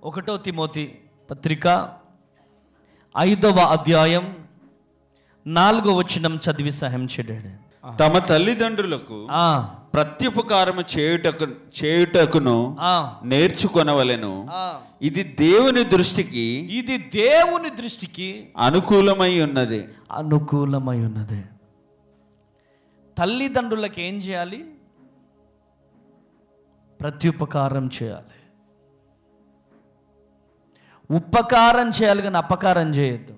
1 Timothy పత్రిక 5వ అధ్యాయం 4వ వచనం చదివి సహాయం చేయండి. తమ తల్లిదండ్రులకు ప్రత్యుపకారము చేయుటకును నేర్చుకొనవలెను. ఇది దేవుని దృష్టికి అనుకూలమై ఉన్నది. తల్లిదండ్రులకు ఏం చేయాలి? ప్రత్యుపకారం చేయాలి. ఉపకారం చేయాలి కానీ అపకారం చేయొద్దు.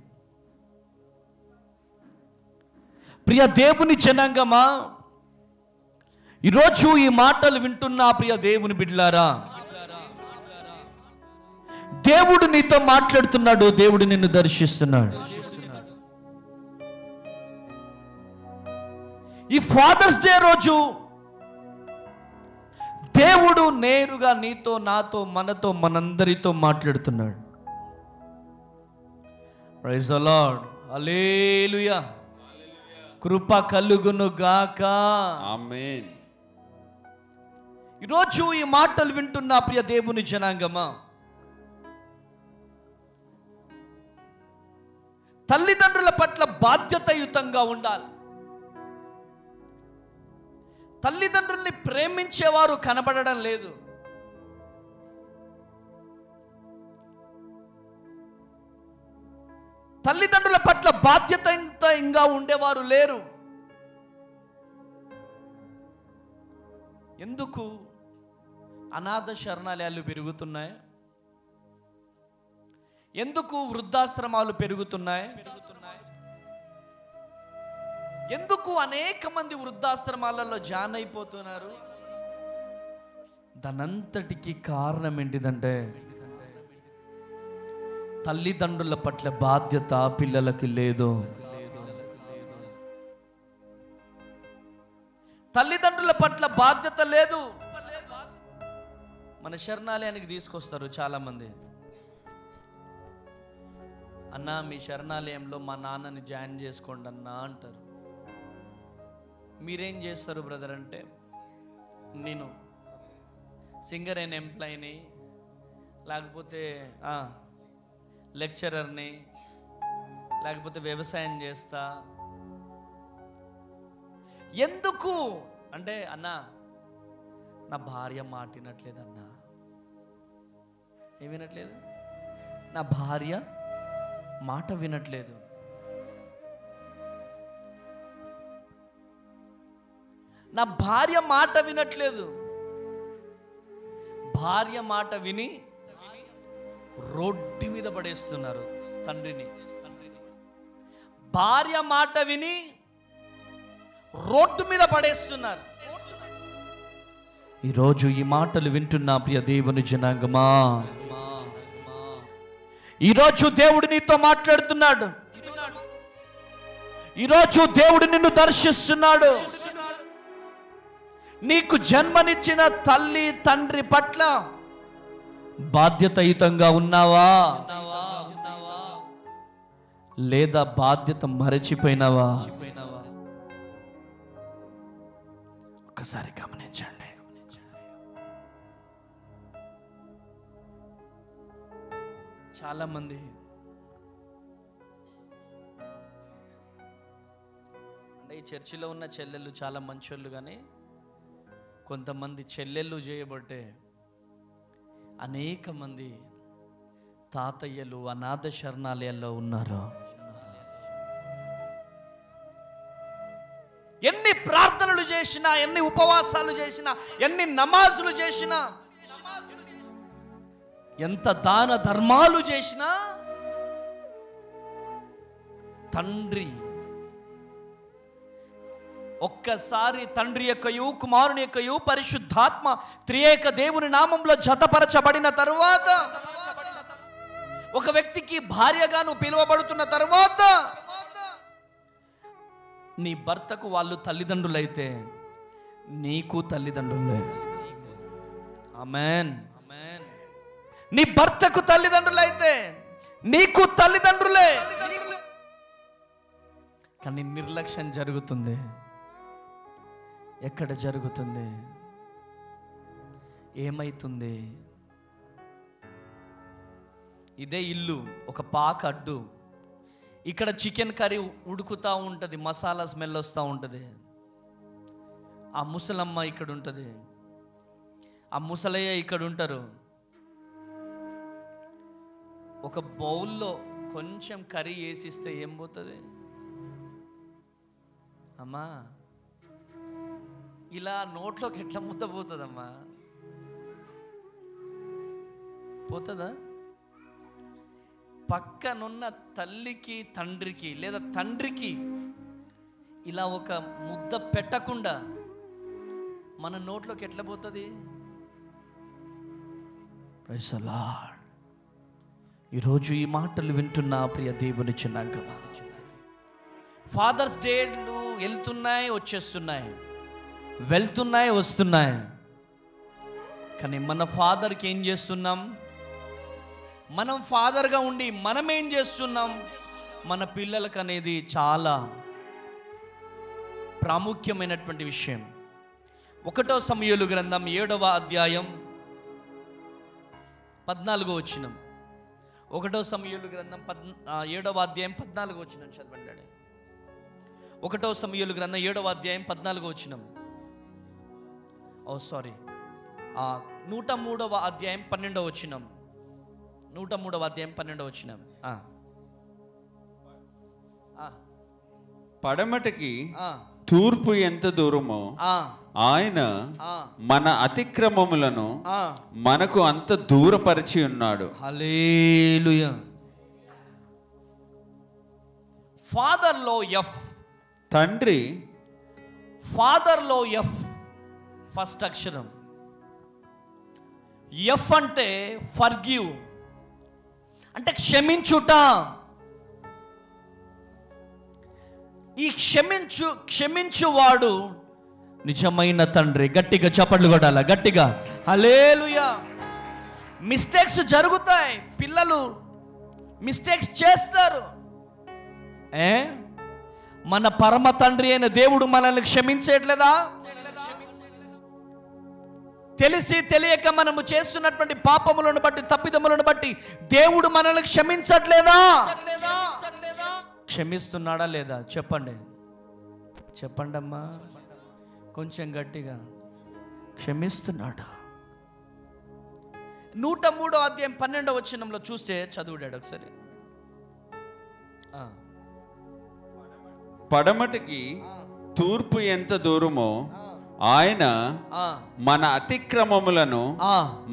ప్రియ దేవుని జనాంగమా, ఈరోజు ఈ మాటలు వింటున్న ప్రియ దేవుని బిడ్డలారా, దేవుడు నీతో మాట్లాడుతున్నాడు. దేవుడు నిన్ను దర్శిస్తున్నాడు. ఈ ఫాదర్స్ డే రోజు దేవుడు నేరుగా నీతో, నాతో, మనతో, మనందరితో మాట్లాడుతున్నాడు. Praise the Lord. హల్లెలూయా. కృప కలుగును గాక. ఆమేన్. ఈరోజు ఈ మాటలు వింటున్న ప్రియ దేవుని జనాంగమా, తల్లిదండ్రుల పట్ల బాధ్యతాయుతంగా ఉండాలి. తల్లిదండ్రుల్ని ప్రేమించేవారు కనబడడం లేదు. తల్లిదండ్రుల పట్ల బాధ్యతంగా ఉండేవారు లేరు. ఎందుకు? అనాథ శరణాలయాలు పెరుగుతున్నాయి. ఎందుకు వృద్ధాశ్రమాలు పెరుగుతున్నాయి? ఎందుకు అనేక మంది వృద్ధాశ్రమాలలో జాయిన్ అయిపోతున్నారు? దానంతటికి కారణం ఏంటిదంటే తల్లిదండ్రుల పట్ల బాధ్యత పిల్లలకి లేదు. తల్లిదండ్రుల పట్ల బాధ్యత లేదు. మన శరణాలయానికి తీసుకొస్తారు చాలామంది. అన్నా, మీ శరణాలయంలో మా నాన్నని జాయిన్ చేసుకోండి అన్నా అంటారు. మీరేం చేస్తారు బ్రదర్ అంటే, నేను సింగర్ అయిన ఎంప్లాయీని, లేకపోతే లెక్చరర్ని, లేకపోతే వ్యవసాయం చేస్తా. ఎందుకు అంటే, అన్నా నా భార్య మాట వినట్లేదు అన్నా. ఏం వినట్లేదు? నా భార్య మాట వినట్లేదు. నా భార్య మాట వినట్లేదు. భార్య మాట విని రోడ్డు మీద పడేస్తున్నారు తండ్రిని. భార్య మాట విని రోడ్డు మీద పడేస్తున్నారు. ఈరోజు ఈ మాటలు వింటున్న ప్రియ దేవుని జనాంగమా, ఈరోజు దేవుడు నీతో మాట్లాడుతున్నాడు. ఈరోజు దేవుడు నిన్ను దర్శిస్తున్నాడు. నీకు జన్మనిచ్చిన తల్లి తండ్రి పట్ల బాధ్యతాయుతంగా ఉన్నావా, లేదా బాధ్యత మరచిపోయినావా? ఒకసారి గమనించండి. చాలా మంది అంటే ఈ చర్చిలో ఉన్న చెల్లెళ్ళు చాలా మంచోళ్ళు, కానీ కొంతమంది చెల్లెళ్ళు చేయబట్టే అనేక మంది తాతయ్యలు అనాథ శరణాలయాల్లో ఉన్నారు. ఎన్ని ప్రార్థనలు చేసినా, ఎన్ని ఉపవాసాలు చేసినా, ఎన్ని నమాజులు చేసినా, ఎంత దాన ధర్మాలు చేసినా తండ్రి ఒక్కసారి తండ్రి యొక్కయు కుమారుని యొక్కయు పరిశుద్ధాత్మ త్రియేక దేవుని నామంలో జతపరచబడిన తరువాత, ఒక వ్యక్తికి భార్యగాను పిలువబడుతున్న తరువాత, నీ భర్తకు వాళ్ళు తల్లిదండ్రులైతే నీకు తల్లిదండ్రులే. ఆమేన్. నీ భర్తకు తల్లిదండ్రులైతే నీకు తల్లిదండ్రులే. కానీ నిర్లక్ష్యం జరుగుతుంది. ఎక్కడ జరుగుతుంది? ఏమైతుంది? ఇదే ఇల్లు, ఒక పాక అడ్డు. ఇక్కడ చికెన్ కర్రీ ఉడుకుతూ ఉంటుంది, మసాలా స్మెల్ వస్తూ ఉంటుంది. ఆ ముసలమ్మ ఇక్కడ ఉంటుంది, ఆ ముసలయ్య ఇక్కడ ఉంటారు. ఒక బౌల్లో కొంచెం కర్రీ వేసిస్తే ఏం పోతుంది అమ్మా? ఇలా నోట్లోకి ఎట్లా ముద్ద పోతుందమ్మా? పోతుందా? పక్కనున్న తల్లికి తండ్రికి లేదా తండ్రికి ఇలా ఒక ముద్ద పెట్టకుండా మన నోట్లోకి ఎట్లా పోతుంది? Praise the lord. ఈరోజు ఈ మాటలు వింటున్న ప్రియ దేవుని చిన్నాంగమా, ఫాదర్స్ డేలు వెళ్తున్నాయి వచ్చేస్తున్నాయి, వెళ్తున్నాయి వస్తున్నాయి. కానీ మన ఫాదర్కి ఏం చేస్తున్నాం? మనం ఫాదర్గా ఉండి మనం ఏం చేస్తున్నాం మన పిల్లలకు అనేది చాలా ప్రాముఖ్యమైనటువంటి విషయం. 1 సమూయేలు గ్రంథం 7వ అధ్యాయం 14వ వచనం. 1 సమూయేలు గ్రంథం 7వ అధ్యాయం 14వ వచనం చదవండి. 1 సమూయేలు గ్రంథం 7వ అధ్యాయం 14వ వచనం. 103వ అధ్యాయం 12వ వచనం. 103వ అధ్యాయం 12వ వచనం. పడమటికి తూర్పు ఎంత దూరమో ఆయన మన అతిక్రమములను మనకు అంత దూరపరిచి ఉన్నాడు. హల్లెలూయా. ఫాదర్లో ఎఫ్, తండ్రి. ఫాదర్లో ఎఫ్ ఫస్ట్ అక్షరం. ఎఫ్ అంటే ఫర్గివ్, అంటే క్షమించుట. ఈ క్షమించువాడు నిజమైన తండ్రి. గట్టిగా చప్పట్లు కొట్టాల, గట్టిగా హల్లెలూయా. మిస్టేక్స్ జరుగుతాయి, పిల్లలు మిస్టేక్స్ చేస్తారు. మన పరమ తండ్రి అయిన దేవుడు మనల్ని క్షమించట్లేదా? తెలిసి తెలియక మనము చేస్తున్నటువంటి పాపములను బట్టి, తప్పిదములను బట్టి దేవుడు మనల్ని క్షమించట్లేదా? క్షమిస్తున్నాడా లేదా? చెప్పండి, చెప్పండి అమ్మా, కొంచెం గట్టిగా. క్షమిస్తున్నాడా? 103వ అధ్యాయం 12వ వచనంలో చూస్తే చదువుడాడు ఒకసారి. పడమటికి తూర్పు ఎంత దూరమో ఆయన మన అతిక్రమములను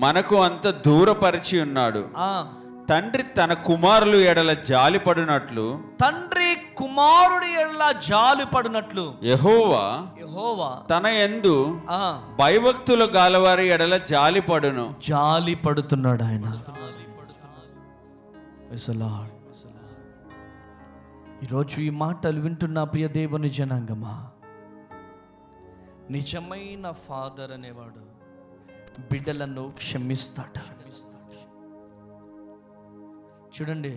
మనకు అంత దూరపరిచి ఉన్నాడు. తండ్రి తన కుమారులు ఎడల జాలిపడినట్లు, తండ్రి కుమారుడి ఎడల జాలిపడినట్లు యెహోవా తన యందు భయభక్తులు గలవారి ఎడల జాలిపడుతున్నాడు ఆయన. ఈరోజు ఈ మాటలు వింటున్న ప్రియ దేవుని జనాంగమా, నిజమైన ఫాదర్ అనేవాడు బిడ్డలను క్షమిస్తాడు. చూడండి,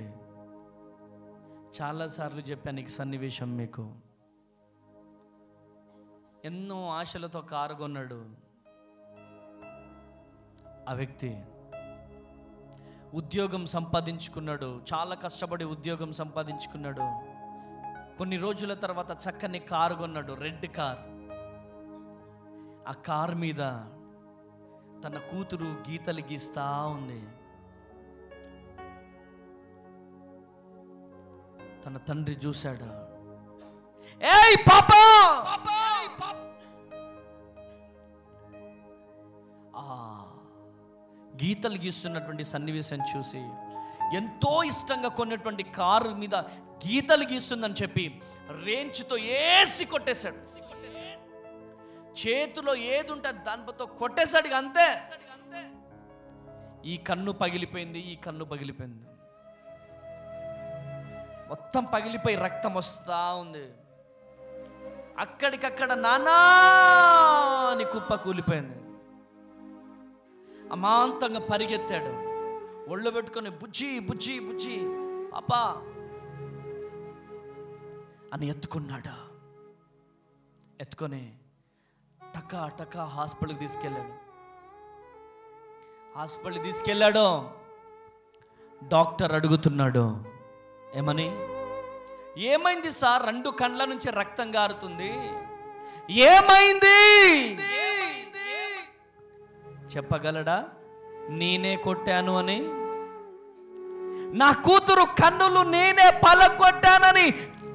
చాలాసార్లు చెప్పాను ఈ సన్నివేశం మీకు. ఎన్నో ఆశలతో కారు కొన్నాడు ఆ వ్యక్తి. ఉద్యోగం సంపాదించుకున్నాడు, చాలా కష్టపడి ఉద్యోగం సంపాదించుకున్నాడు. కొన్ని రోజుల తర్వాత చక్కని కారు కొన్నాడు, రెడ్ కార్. ఆ కారు మీద తన కూతురు గీతలు గీస్తా ఉంది. తన తండ్రి చూశాడు. ఏయ్ పాపా! గీతలు గీస్తున్నటువంటి సన్నివేశం చూసి ఎంతో ఇష్టంగా కొన్నటువంటి కారు మీద గీతలు గీస్తుందని చెప్పి రేంచ్తో ఏసి కొట్టేశాడు. చేతిలో ఏది ఉంటుంది దానితో కొట్టేశాడు. అంతే, ఈ కన్ను పగిలిపోయింది, ఈ కన్ను పగిలిపోయింది, మొత్తం పగిలిపోయి రక్తం వస్తా ఉంది. అక్కడికక్కడ నానా అని కుప్ప కూలిపోయింది. అమాంతంగా పరిగెత్తాడు, ఒళ్ళు పెట్టుకొని బుజ్జి బుజ్జి బుజ్జి పాపా అని ఎత్తుకున్నాడు. ఎత్తుకొని టకా టకా హాస్పిటల్కి తీసుకెళ్ళాడు. డాక్టర్ అడుగుతున్నాడు, ఏమని? ఏమైంది సార్, 2 కండ్ల నుంచి రక్తం గారుతుంది, ఏమైంది? చెప్పగలడా నేనే కొట్టాను అని? నా కూతురు కన్నులు నేనే పలగొట్టానని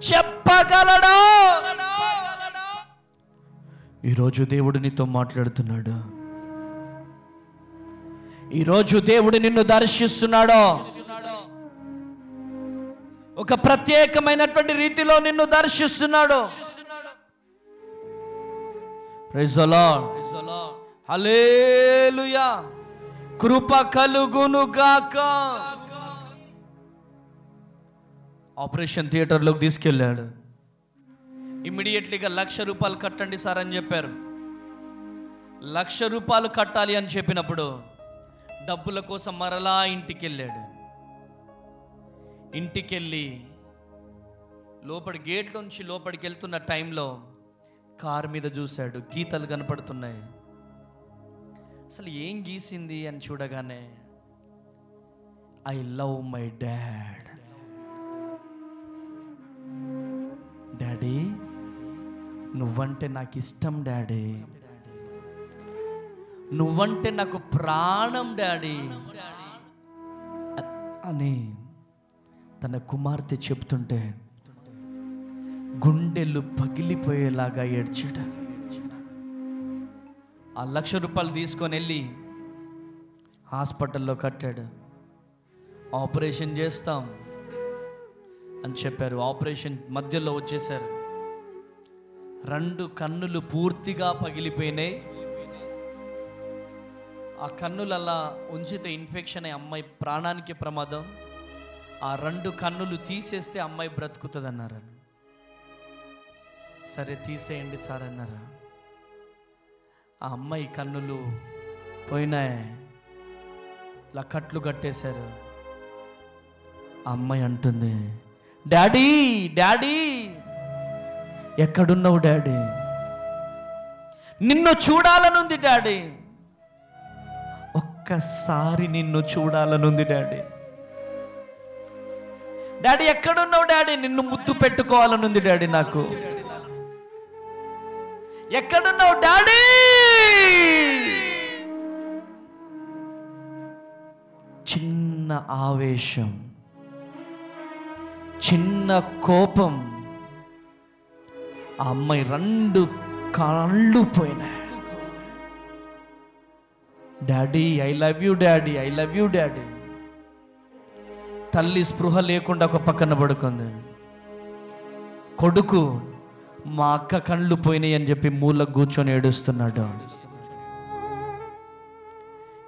చెప్పగలడా? ఈరోజు దేవుడు నీతో మాట్లాడుతున్నాడు. ఈరోజు దేవుడు నిన్ను దర్శిస్తున్నాడు. ఒక ప్రత్యేకమైనటువంటి రీతిలో నిన్ను దర్శిస్తున్నాడు. Praise the Lord, hallelujah. కృప కలుగును గాక. ఆపరేషన్ థియేటర్లోకి తీసుకెళ్ళాడు. ఇమ్మీడియట్లీగా 1,00,000 రూపాయలు కట్టండి సార్ అని చెప్పారు. 1,00,000 రూపాయలు కట్టాలి అని చెప్పినప్పుడు డబ్బుల కోసం మరలా ఇంటికి వెళ్ళాడు. ఇంటికెళ్ళి గేట్లోంచి లోపలికి వెళ్తున్న టైంలో కారు మీద చూశాడు, గీతలు కనపడుతున్నాయి. అసలు ఏం గీసింది అని చూడగానే, I love my dad. Daddy, నువ్వంటే నాకు ఇష్టం డాడీ, నువ్వంటే నాకు ప్రాణం డాడీ అని తన కుమార్తె చెప్తుంటే గుండెలు పగిలిపోయేలాగా ఏడ్చాడు. ఆ 1,00,000 రూపాయలు తీసుకొని వెళ్ళి హాస్పిటల్లో కట్టాడు. ఆపరేషన్ చేస్తాం అని చెప్పారు. ఆపరేషన్ మధ్యలో వచ్చేసారు. 2 కన్నులు పూర్తిగా పగిలిపోయినాయి. ఆ కన్నులు అలా ఉంచితే ఇన్ఫెక్షన్ అయ్యి అమ్మాయి ప్రాణానికి ప్రమాదం. ఆ 2 కన్నులు తీసేస్తే అమ్మాయి బ్రతుకుతుంది అన్నారు. సరే తీసేయండి సార్ అన్నారు. ఆ అమ్మాయి కన్నులు పోయినాయి, ఇలా కట్లు కట్టేశారు. ఆ అమ్మాయి అంటుంది, డాడీ డాడీ ఎక్కడున్నావు డాడీ, నిన్ను చూడాలనుంది డాడీ, ఒక్కసారి నిన్ను చూడాలనుంది డాడీ. డాడీ ఎక్కడున్నావు డాడీ, నిన్ను ముద్దు పెట్టుకోవాలనుంది డాడీ, నాకు ఎక్కడున్నావు డాడీ. చిన్న ఆవేశం, చిన్న కోపం, ఆ అమ్మాయి 2 కళ్ళు పోయినాయి. Daddy I love you daddy, I love you daddy. తల్లి స్పృహ లేకుండా ఒక పక్కన పడుకుంది. కొడుకు మా అక్క కళ్ళు పోయినాయి అని చెప్పి మూలకు కూర్చొని ఏడుస్తున్నాడు.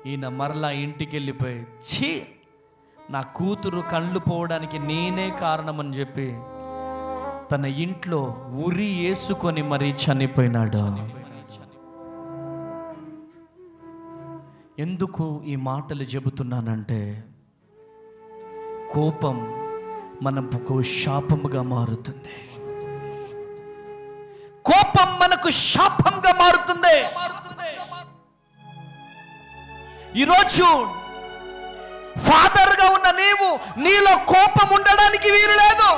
ఈయన మరలా ఇంటికి వెళ్ళిపోయి, ఛీ నా కూతురు కళ్ళు పోవడానికి నేనే కారణం అని చెప్పి తన ఇంట్లో ఉరి వేసుకొని మరీ చనిపోయినాడు. ఎందుకు ఈ మాటలు చెబుతున్నానంటే, కోపం మనకు శాపముగా మారుతుంది. కోపం మనకు శాపంగా మారుతుంది. ఈరోజు ఫాదర్గా ఉన్న నీలో కోపం ఉండడానికి వీలు లేదు.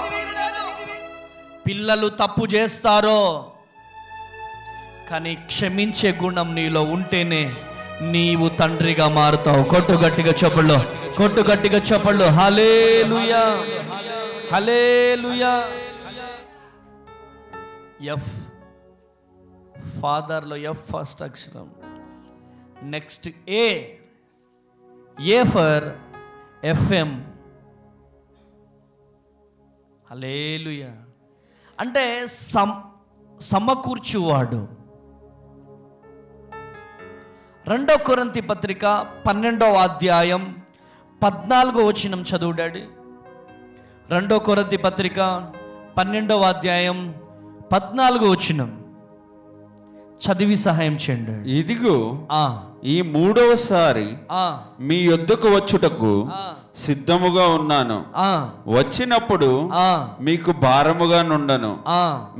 పిల్లలు తప్పు చేస్తారో కానీ క్షమించే గుణం నీలో ఉంటేనే నీవు తండ్రిగా మారుతావు. కొట్టు గట్టిగా చప్పళ్ళు, కొట్టు గట్టిగా చప్పళ్ళు. Hallelujah, hallelujah. ఎఫ్, ఫాదర్లో ఎఫ్ ఫస్ట్ అక్షరం. Next A for FM. Hallelujah అంటే సమకూర్చువాడు. 2 కొరింథీ పత్రిక 12వ అధ్యాయం 14వ వచనం చదువు డాడీ. 2 కొరింథీ పత్రిక 12వ అధ్యాయం 14వ వచనం చదివి సహాయం చేయండి. ఇదిగో ఈ 3వసారి మీ యొద్దకు వచ్చుటకు సిద్ధముగా ఉన్నాను. వచ్చినప్పుడు మీకు భారముగా నుండను.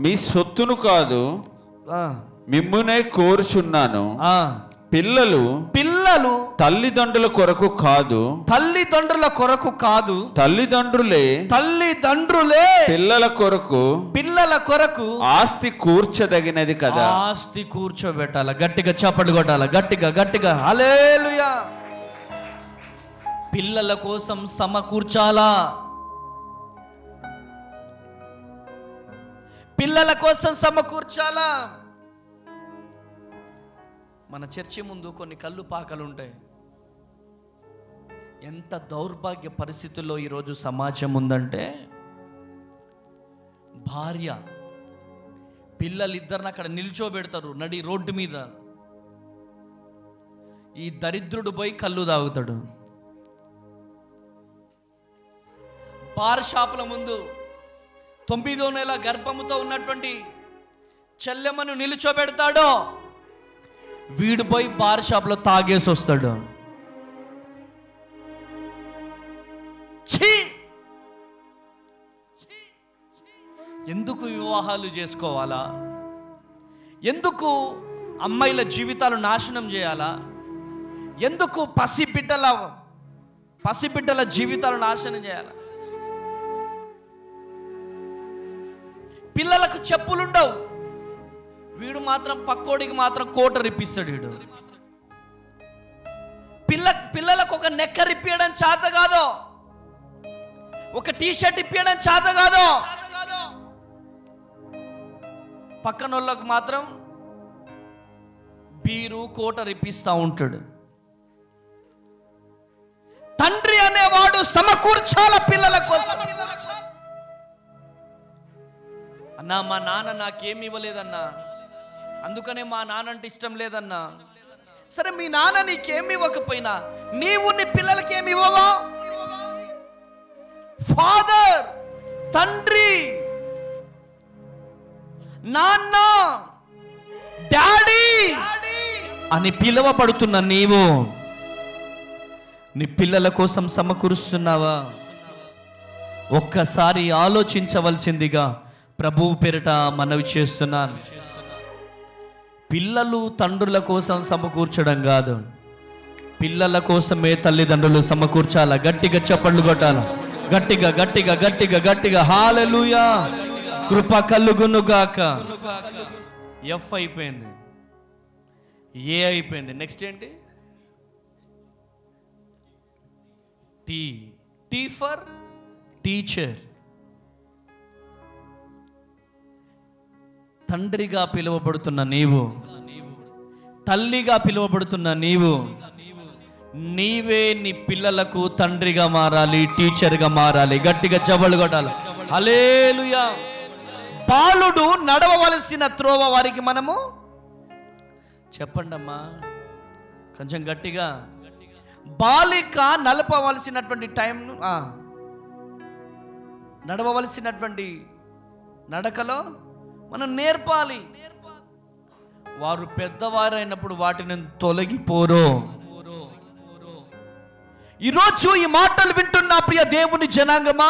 మీ సొత్తును కాదు, మిమ్మునే కోరుచున్నాను. పిల్లలు తల్లిదండ్రుల కొరకు కాదు, తల్లిదండ్రుల కొరకు కాదు, తల్లిదండ్రులే పిల్లల కొరకు ఆస్తి కూర్చదగినది కదా. ఆస్తి కూర్చోబెట్టాల. గట్టిగా చప్పట్లు కొట్టాల. గట్టిగా హల్లెలూయా. పిల్లల కోసం సమకూర్చాలా. పిల్లల కోసం సమకూర్చాలా. మన చర్చి ముందు కొన్ని కళ్ళు పాకలు ఉంటాయి. ఎంత దౌర్భాగ్య పరిస్థితుల్లో ఈరోజు సమాజం ఉందంటే, భార్య పిల్లలిద్దరిని అక్కడ నిల్చోబెడతారు నడి రోడ్డు మీద. ఈ దరిద్రుడు పోయి కళ్ళు తాగుతాడు. బార్ షాపుల ముందు 9వ నెల గర్భముతో ఉన్నటువంటి చెల్లెమ్మను నిల్చోబెడతాడు. వీడు పోయి బార్ షాప్లో తాగేసి వస్తాడు. ఎందుకు వివాహాలు చేసుకోవాలా? ఎందుకు అమ్మాయిల జీవితాలు నాశనం చేయాలా? ఎందుకు పసిబిడ్డల జీవితాలు నాశనం చేయాలా? పిల్లలకు చెప్పులుండవు, వీడు మాత్రం పక్కోడికి మాత్రం కోట రిప్పిస్తాడు. వీడు పిల్లలకు ఒక నెక్క రిప్పియడం చేత కాదు, ఒక టీషర్ట్ ఇప్పియడం చేత కాదు, పక్కన వాళ్ళకు మాత్రం బీరు కోట రిప్పిస్తూ ఉంటాడు. తండ్రి అనేవాడు సమకూర్చాల పిల్లల కోసం. అన్నా, మా నాన్న నాకేమి ఇవ్వలేదన్నా, అందుకనే మా నాన్న అంటే ఇష్టం లేదన్నా. సరే, మీ నాన్న నీకేమి ఇవ్వకపోయినా నీవు నీ పిల్లలకి ఏమి ఇవ్వవా? ఫాదర్, తండ్రి, నాన్న, డాడీ అని పిలువబడుతున్న నీవు నీ పిల్లల కోసం సమకూరుస్తున్నావా? ఒక్కసారి ఆలోచించవలసిందిగా ప్రభువు పేరిట మనవి చేస్తున్నాను. పిల్లలు తండ్రుల కోసం సమకూర్చడం కాదు, పిల్లల కోసమే తల్లిదండ్రులు సమకూర్చాల. గట్టిగా చప్పట్లు కొట్టాల. గట్టిగా హల్లెలూయా. కృప కలుగునుగాక. ఎఫ్ అయిపోయింది, ఏ అయిపోయింది, నెక్స్ట్ ఏంటి? Tea for teacher. తండ్రిగా పిలువబడుతున్న నీవు, తల్లిగా పిలువబడుతున్న నీవే నీ పిల్లలకు తండ్రిగా మారాలి, టీచర్గా మారాలి. గట్టిగా చప్పట్లు కొట్టాలి. హల్లెలూయా. బాలుడు నడవవలసిన త్రోవ వారికి మనము చెప్పండి అమ్మా కొంచెం గట్టిగా. బాలిక నడపవలసినటువంటి టైంను, నడవవలసినటువంటి నడకలో మనం నేర్పాలి. వారు పెద్దవారైనప్పుడు వాటిని తొలగిపోరు. ఈరోజు ఈ మాటలు వింటున్న ప్రియ దేవుని జనాంగమా,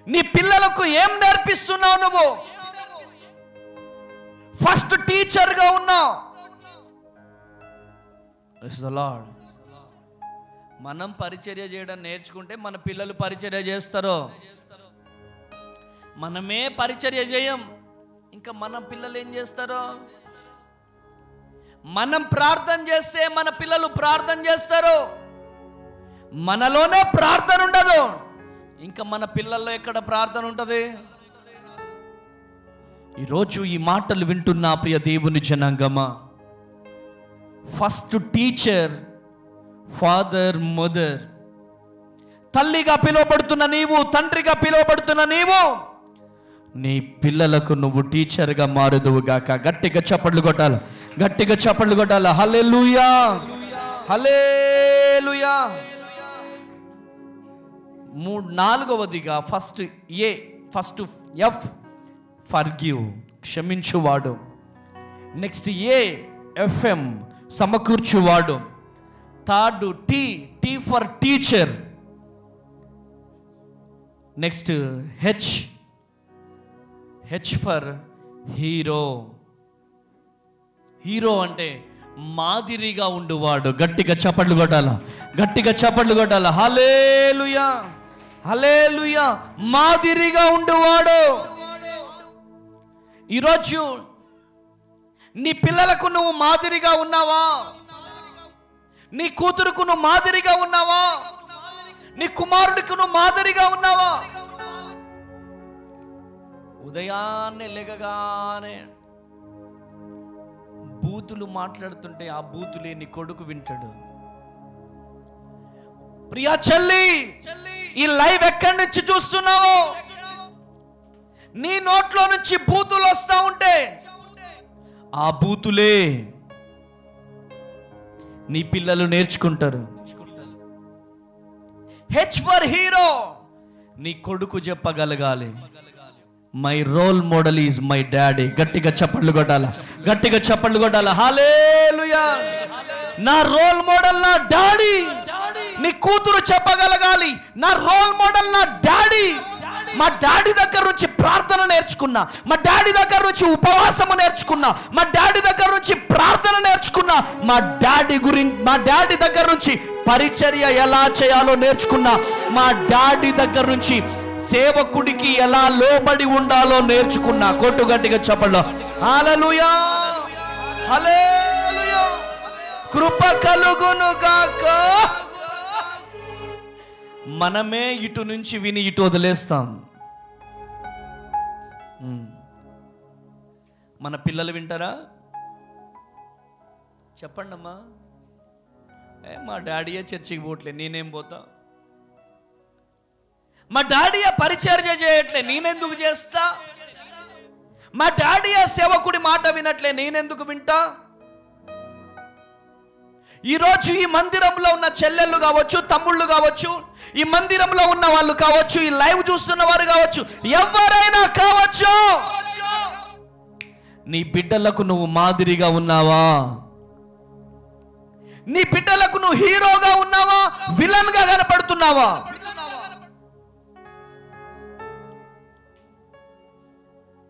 నీ పిల్లలకు ఏం నేర్పిస్తున్నావు? నువ్వు ఫస్ట్ టీచర్గా ఉన్నావు. మనం పరిచర్య చేయడం నేర్చుకుంటే మన పిల్లలు పరిచర్య చేస్తారు. మనమే పరిచర్య చేయం, ఇంకా మన పిల్లలు ఏం చేస్తారో? మనం ప్రార్థన చేస్తే మన పిల్లలు ప్రార్థన చేస్తారు. మనలోనే ప్రార్థన ఉండదు, ఇంకా మన పిల్లల్లో ఎక్కడ ప్రార్థన ఉంటుంది? ఈరోజు ఈ మాటలు వింటున్న ప్రియ దేవుని జనాంగమా, ఫస్ట్ టీచర్ ఫాదర్, మదర్. తల్లిగా పిలువబడుతున్న నీవు, తండ్రిగా పిలువబడుతున్న నీవు, నీ పిల్లలకు నువ్వు టీచర్గా మారుదువుగాక. గట్టిగా చప్పట్లు కొట్టాలి. Hallelujah, hallelujah. నాలుగవదిగా ఫస్ట్ ఎఫ్ ఫర్గివ్, క్షమించువాడు. నెక్స్ట్ ఎఫ్ఎం సమకూర్చువాడు. Third T for teacher. Next H for hero. Hero అంటే మాదిరిగా ఉండువాడు. గట్టిగా చప్పట్లు కొట్టాల, గట్టిగా చప్పట్లు కొట్టాల. హల్లెలూయా, హల్లెలూయా. మాదిరిగా ఉండువాడు. ఈరోజు నీ పిల్లలకు నువ్వు మాదిరిగా ఉన్నావా? నీ కూతురుకు నువ్వు మాదిరిగా ఉన్నావా? నీ కుమారుడికి నువ్వు మాదిరిగా ఉన్నావా? ఉదయాన్నే లేగగానే బూతులు మాట్లాడుతుంటే ఆ బూతులే నీ కొడుకు వింటాడు. ప్రియా చెల్లి, ఈ లైవ్ ఎక్కడి నుంచి చూస్తున్నావు? నీ నోట్లో నుంచి బూతులు వస్తా ఉంటే ఆ బూతులే నీ పిల్లలు నేర్చుకుంటారు. హెచ్ ఫర్ హీరో నీ కొడుకు చెప్పగలగాలి, my role model is my daddy. గట్టిగా చప్పట్లు కొట్టాల, గట్టిగా చప్పట్లు కొట్టాల. హల్లెలూయా. నా రోల్ మోడల్ నా డాడీ. నీ కూతురు చెప్పగలగాలి, నా రోల్ మోడల్ నా డాడీ. మా డాడీ దగ్గర నుంచి ప్రార్థన నేర్చుకున్నా, మా డాడీ దగ్గర నుంచి ఉపవాసము నేర్చుకున్నా, మా డాడీ దగ్గర నుంచి ప్రార్థన నేర్చుకున్నా, మా డాడీ దగ్గర నుంచి పరిచర్య ఎలా చేయాలో నేర్చుకున్నా, మా డాడీ దగ్గర నుంచి సేవకుడికి ఎలా లోబడి ఉండాలో నేర్చుకున్నా. కొట్టు గట్టిగా చెప్పండి. హల్లెలూయా, హల్లెలూయా. కృప కలుగును గాక. మనమే ఇటు నుంచి విని ఇటు వదిలేస్తాం. మన పిల్లలు వింటారా? చెప్పండి అమ్మా. మా డాడీయే చర్చికి పోవట్లే, నేనేం పోతా? మా డాడీయే పరిచర్య చేయట్లే, నేనెందుకు చేస్తా? మా డాడీయే సేవకుడి మాట వినట్లే, నేనెందుకు వింటా? ఈరోజు ఈ మందిరంలో ఉన్న చెల్లెళ్ళు కావచ్చు, తమ్ముళ్ళు కావచ్చు, ఈ మందిరంలో ఉన్న వాళ్ళు కావచ్చు, ఈ లైవ్ చూస్తున్న వారు కావచ్చు, ఎవరైనా కావచ్చు, నీ బిడ్డలకు నువ్వు మాదిరిగా ఉన్నావా? నీ బిడ్డలకు నువ్వు హీరోగా ఉన్నావా? విలన్ గా కనపడుతున్నావా?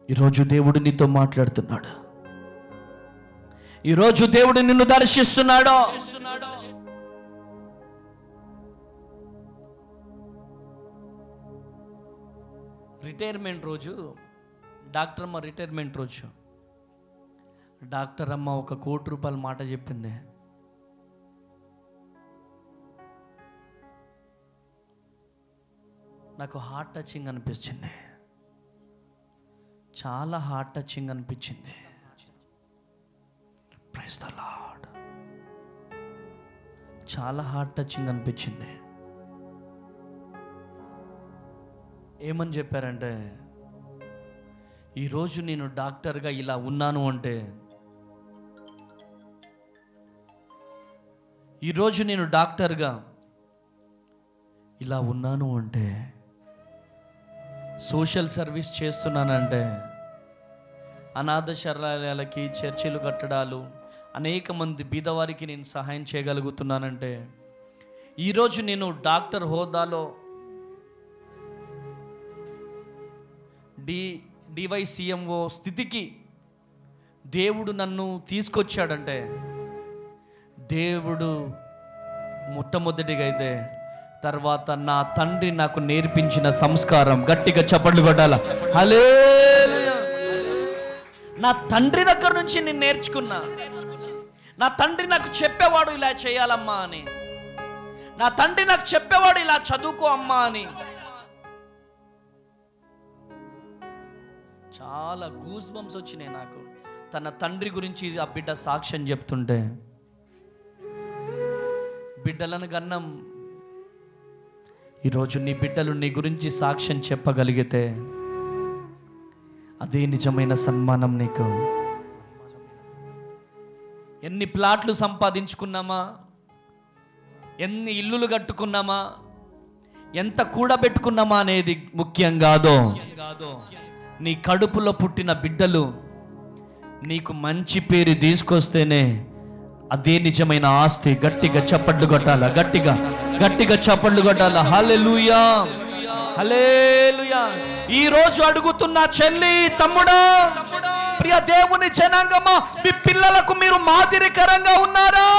ఈరోజు దేవుడు నీతో మాట్లాడుతున్నాడు. ఈరోజు దేవుడు నిన్ను దర్శిస్తున్నాడు. రిటైర్మెంట్ రోజు, డాక్టర్ అమ్మ రిటైర్మెంట్ రోజు, డాక్టర్ అమ్మ 1 కోటి రూపాయల మాట చెప్పింది. నాకు హార్ట్ టచింగ్ అనిపించింది, చాలా హార్ట్ టచింగ్ అనిపించింది. Praise the lord. చాలా హార్ట్ టచింగ్ అనిపించింది. ఏమని చెప్పారంటే, ఈరోజు నేను డాక్టర్గా ఇలా ఉన్నాను అంటే, ఈరోజు నేను డాక్టర్గా ఇలా ఉన్నాను అంటే, సోషల్ సర్వీస్ చేస్తున్నానంటే, అనాథ శరణాలయాలకి చర్చిలు కట్టడాలు, అనేక మంది బీదవారికి నేను సహాయం చేయగలుగుతున్నానంటే, ఈరోజు నేను డాక్టర్ హోదాలో డివైసిఎంఓ స్థితికి దేవుడు నన్ను తీసుకొచ్చాడంటే, దేవుడు మొట్టమొదటిగా అయితే, తర్వాత నా తండ్రి నాకు నేర్పించిన సంస్కారం. గట్టిగా చప్పట్లు కొట్టాల. హల్లెలూయా. నా తండ్రి దగ్గర నుంచి నేను నేర్చుకున్నా. నా తండ్రి నాకు చెప్పేవాడు ఇలా చేయాలమ్మా అని. నా తండ్రి నాకు చెప్పేవాడు ఇలా చదువుకో అమ్మా అని. చాలా గూస్ బంప్స్ వచ్చినాయి నాకు తన తండ్రి గురించి ఆ బిడ్డ సాక్ష్యం చెప్తుంటే. బిడ్డలను గన్నం. ఈరోజు నీ బిడ్డలు నీ గురించి సాక్ష్యం చెప్పగలిగితే అదే నిజమైన సన్మానం నీకు. ఎన్ని ప్లాట్లు సంపాదించుకున్నామా, ఎన్ని ఇల్లులు కట్టుకున్నామా, ఎంత కూడబెట్టుకున్నామా అనేది ముఖ్యం కాదు. నీ కడుపులో పుట్టిన బిడ్డలు నీకు మంచి పేరు తీసుకొస్తేనే అదే నిజమైన ఆస్తి. గట్టిగా చప్పట్లు కొట్టాల, గట్టిగా గట్టిగా చప్పట్లు కొట్టాల. హల్లెలూయా, హల్లెలూయా. ఈ రోజు అడుగుతున్నా చెల్లి, తమ్ముడా, ప్రియ దేవుని జనాంగమా, మీ పిల్లలకు మీరు మాదిరికరంగా ఉన్నారా?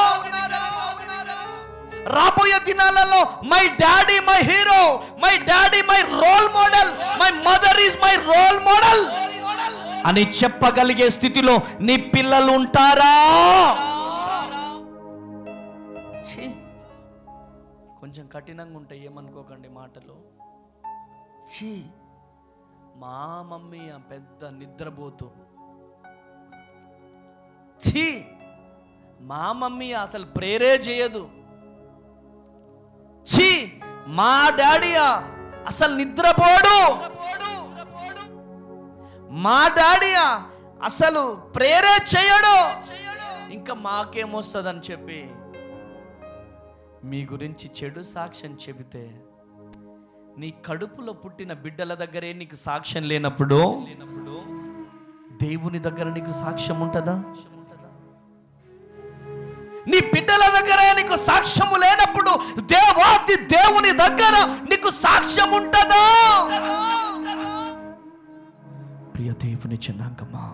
రాబోయే దినాలలో my daddy my hero, my daddy my role model, my mother is my role model అని చెప్పగలిగే స్థితిలో నీ పిల్లలు ఉంటారా? కొంచెం కఠినంగా ఉంటాయి, ఏమనుకోకండి మాటలు. ఛీ, మా మమ్మీ ఆ పెద్ద నిద్రపోతూ, ఛీ మా మమ్మీ అసలు ప్రేరే చేయదు, ఛీ మా డాడీయా అసలు నిద్రపోడు, మా డాడీయా అసలు ప్రేరే చేయడు, ఇంకా మాకేమొస్తుందని చెప్పి మీ గురించి చెడు సాక్ష్యం చెబితే, నీ కడుపులో పుట్టిన బిడ్డల దగ్గరే నీకు సాక్ష్యం లేనప్పుడు దేవుని దగ్గర నీకు సాక్ష్యం ఉంటుందా? నీ బిడ్డల దగ్గర నీకు సాక్ష్యము లేనప్పుడు దేవాది దేవుని దగ్గర నీకు సాక్ష్యం ఉంటుందా? ప్రియ దేవుని జనాంగమా,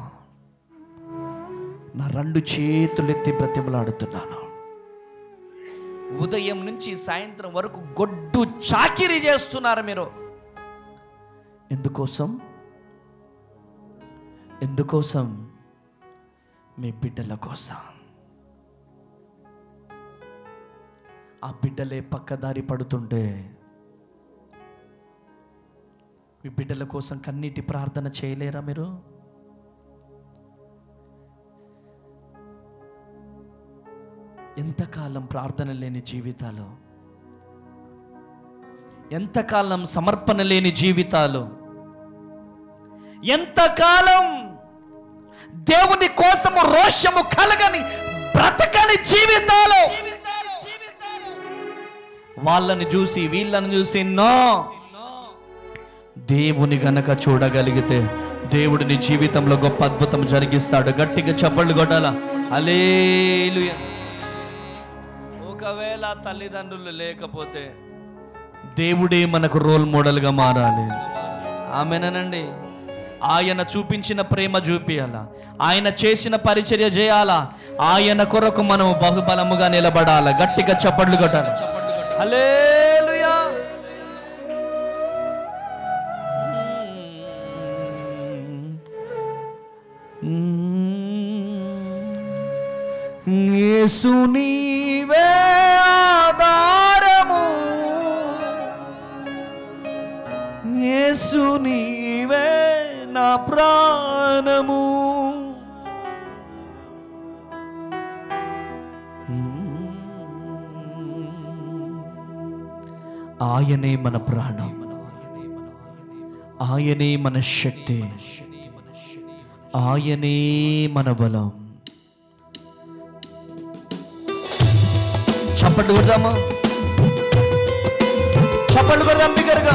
నా 2 చేతులెత్తి బ్రతిమలాడుతున్నాను. ఉదయం నుంచి సాయంత్రం వరకు గొడ్డు చాకిరీ చేస్తున్నారు మీరు. ఎందుకోసం? మీ బిడ్డల కోసం. ఆ బిడ్డలే పక్కదారి పడుతుంటే మీ బిడ్డల కోసం కన్నీటి ప్రార్థన చేయలేరా మీరు? ఎంతకాలం ప్రార్థన లేని జీవితాలు, ఎంతకాలం సమర్పణ లేని జీవితాలు, ఎంతకాలం దేవుని కోసము రోషము కలగని బ్రతకని జీవితాలు. వాళ్ళని చూసి వీళ్ళని చూసి నో, దేవుని గనక చూడగలిగితే దేవుడు నీ జీవితంలో గొప్ప అద్భుతం జరిగిస్తాడు. గట్టిగా చప్పళ్ళు కొట్టాల. హల్లెలూయా. ఒకవేళ తల్లిదండ్రులు లేకపోతే దేవుడే మనకు రోల్ మోడల్గా మారాలి. ఆమెనండి. ఆయన చూపించిన ప్రేమ చూపియాలా, ఆయన చేసిన పరిచర్య చేయాలా, ఆయన కొరకు మనం బహుబలముగా నిలబడాలా. గట్టిగా చప్పట్లు కొట్టాలి. హల్లెలూయా. యేసు నీవే ఆధారము, యేసు నీవే నా ప్రాణము, ఆయనే మన ప్రాణం, ఆయనే మన శక్తి, ఆయనే మన బలం. చప్పట్లు కొడదామా? చప్పట్లు కొడదాం బిగ్గరగా.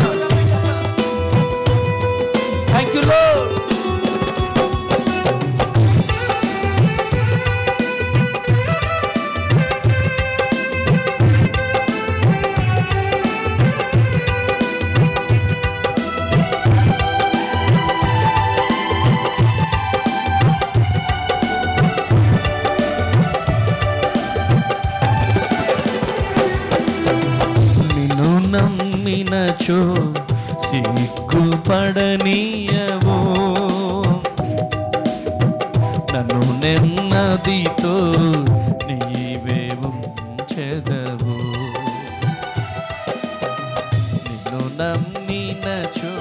Thank you Lord. నమ్మినచో సిగ్గుపడనీయవో, నన్ను నెమ్మదితో నీవే ఉంచెదవు. నిన్ను నమ్మినచో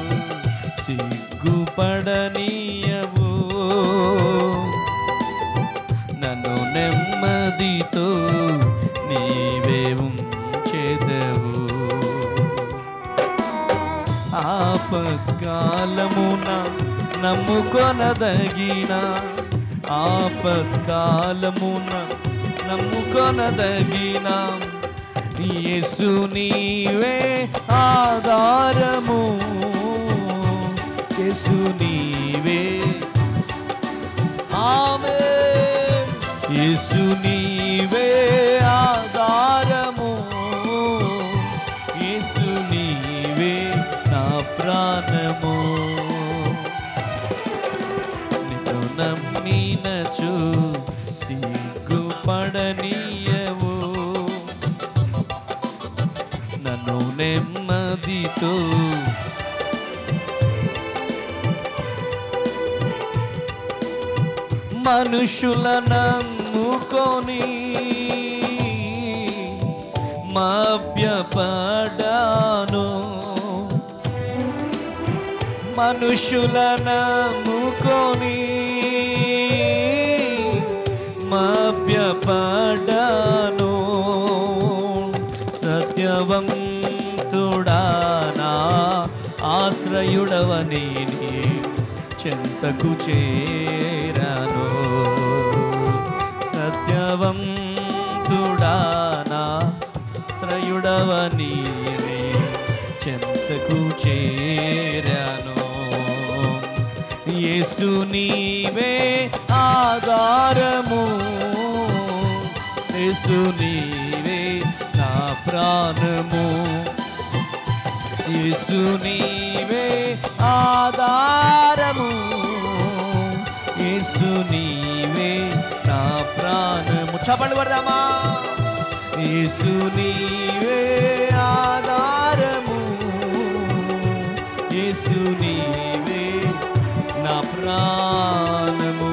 సిగ్గుపడనీయవో, నన్ను నెమ్మదితో నీవే ఉంచెదవు. ఆపత్కాలమున నమ్ముకొనదగిన, ఆపత్కాలమున నమ్ముకొనదగిన యేసు నీవే ఆధారము, యేసు నీవే. ఆమేన్. యేసు నీవే ఆధారము, యేసు నీవే ప్రాణము. నిన్ను నెమ్మదితో మనుషుల నమ్ముకొని మభ్యపడాను, మనుషుల నమ్ముకొని మభ్యపడాను. సత్యవంతుడా నా ఆశ్రయుడవని చెంతకు చేరాను. సత్యవంతుడా నా ఆశ్రయుడవని చెంతకు చేరాను. యేసు నీవే ఆధారము, యేసు నీవే నా ప్రాణము, యేసు నీవే ఆధారము, యేసు నీవే నా ప్రాణము. చప్పట్లు కొడదామా? యేసు నీవే ఆధారము, యేసు నీవే నా ప్రాణము.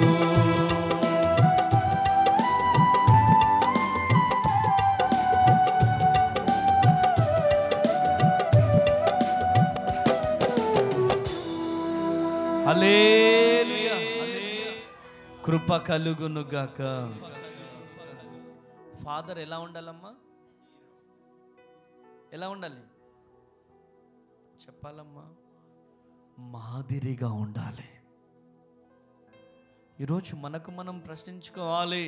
హల్లెలూయా, కృప కలుగునుగాక. ఫాదర్ ఎలా ఉండాలమ్మా? ఎలా ఉండాలి చెప్పాలమ్మా? మాదిరిగా ఉండాలి. ఈరోజు మనకు మనం ప్రశ్నించుకోవాలి,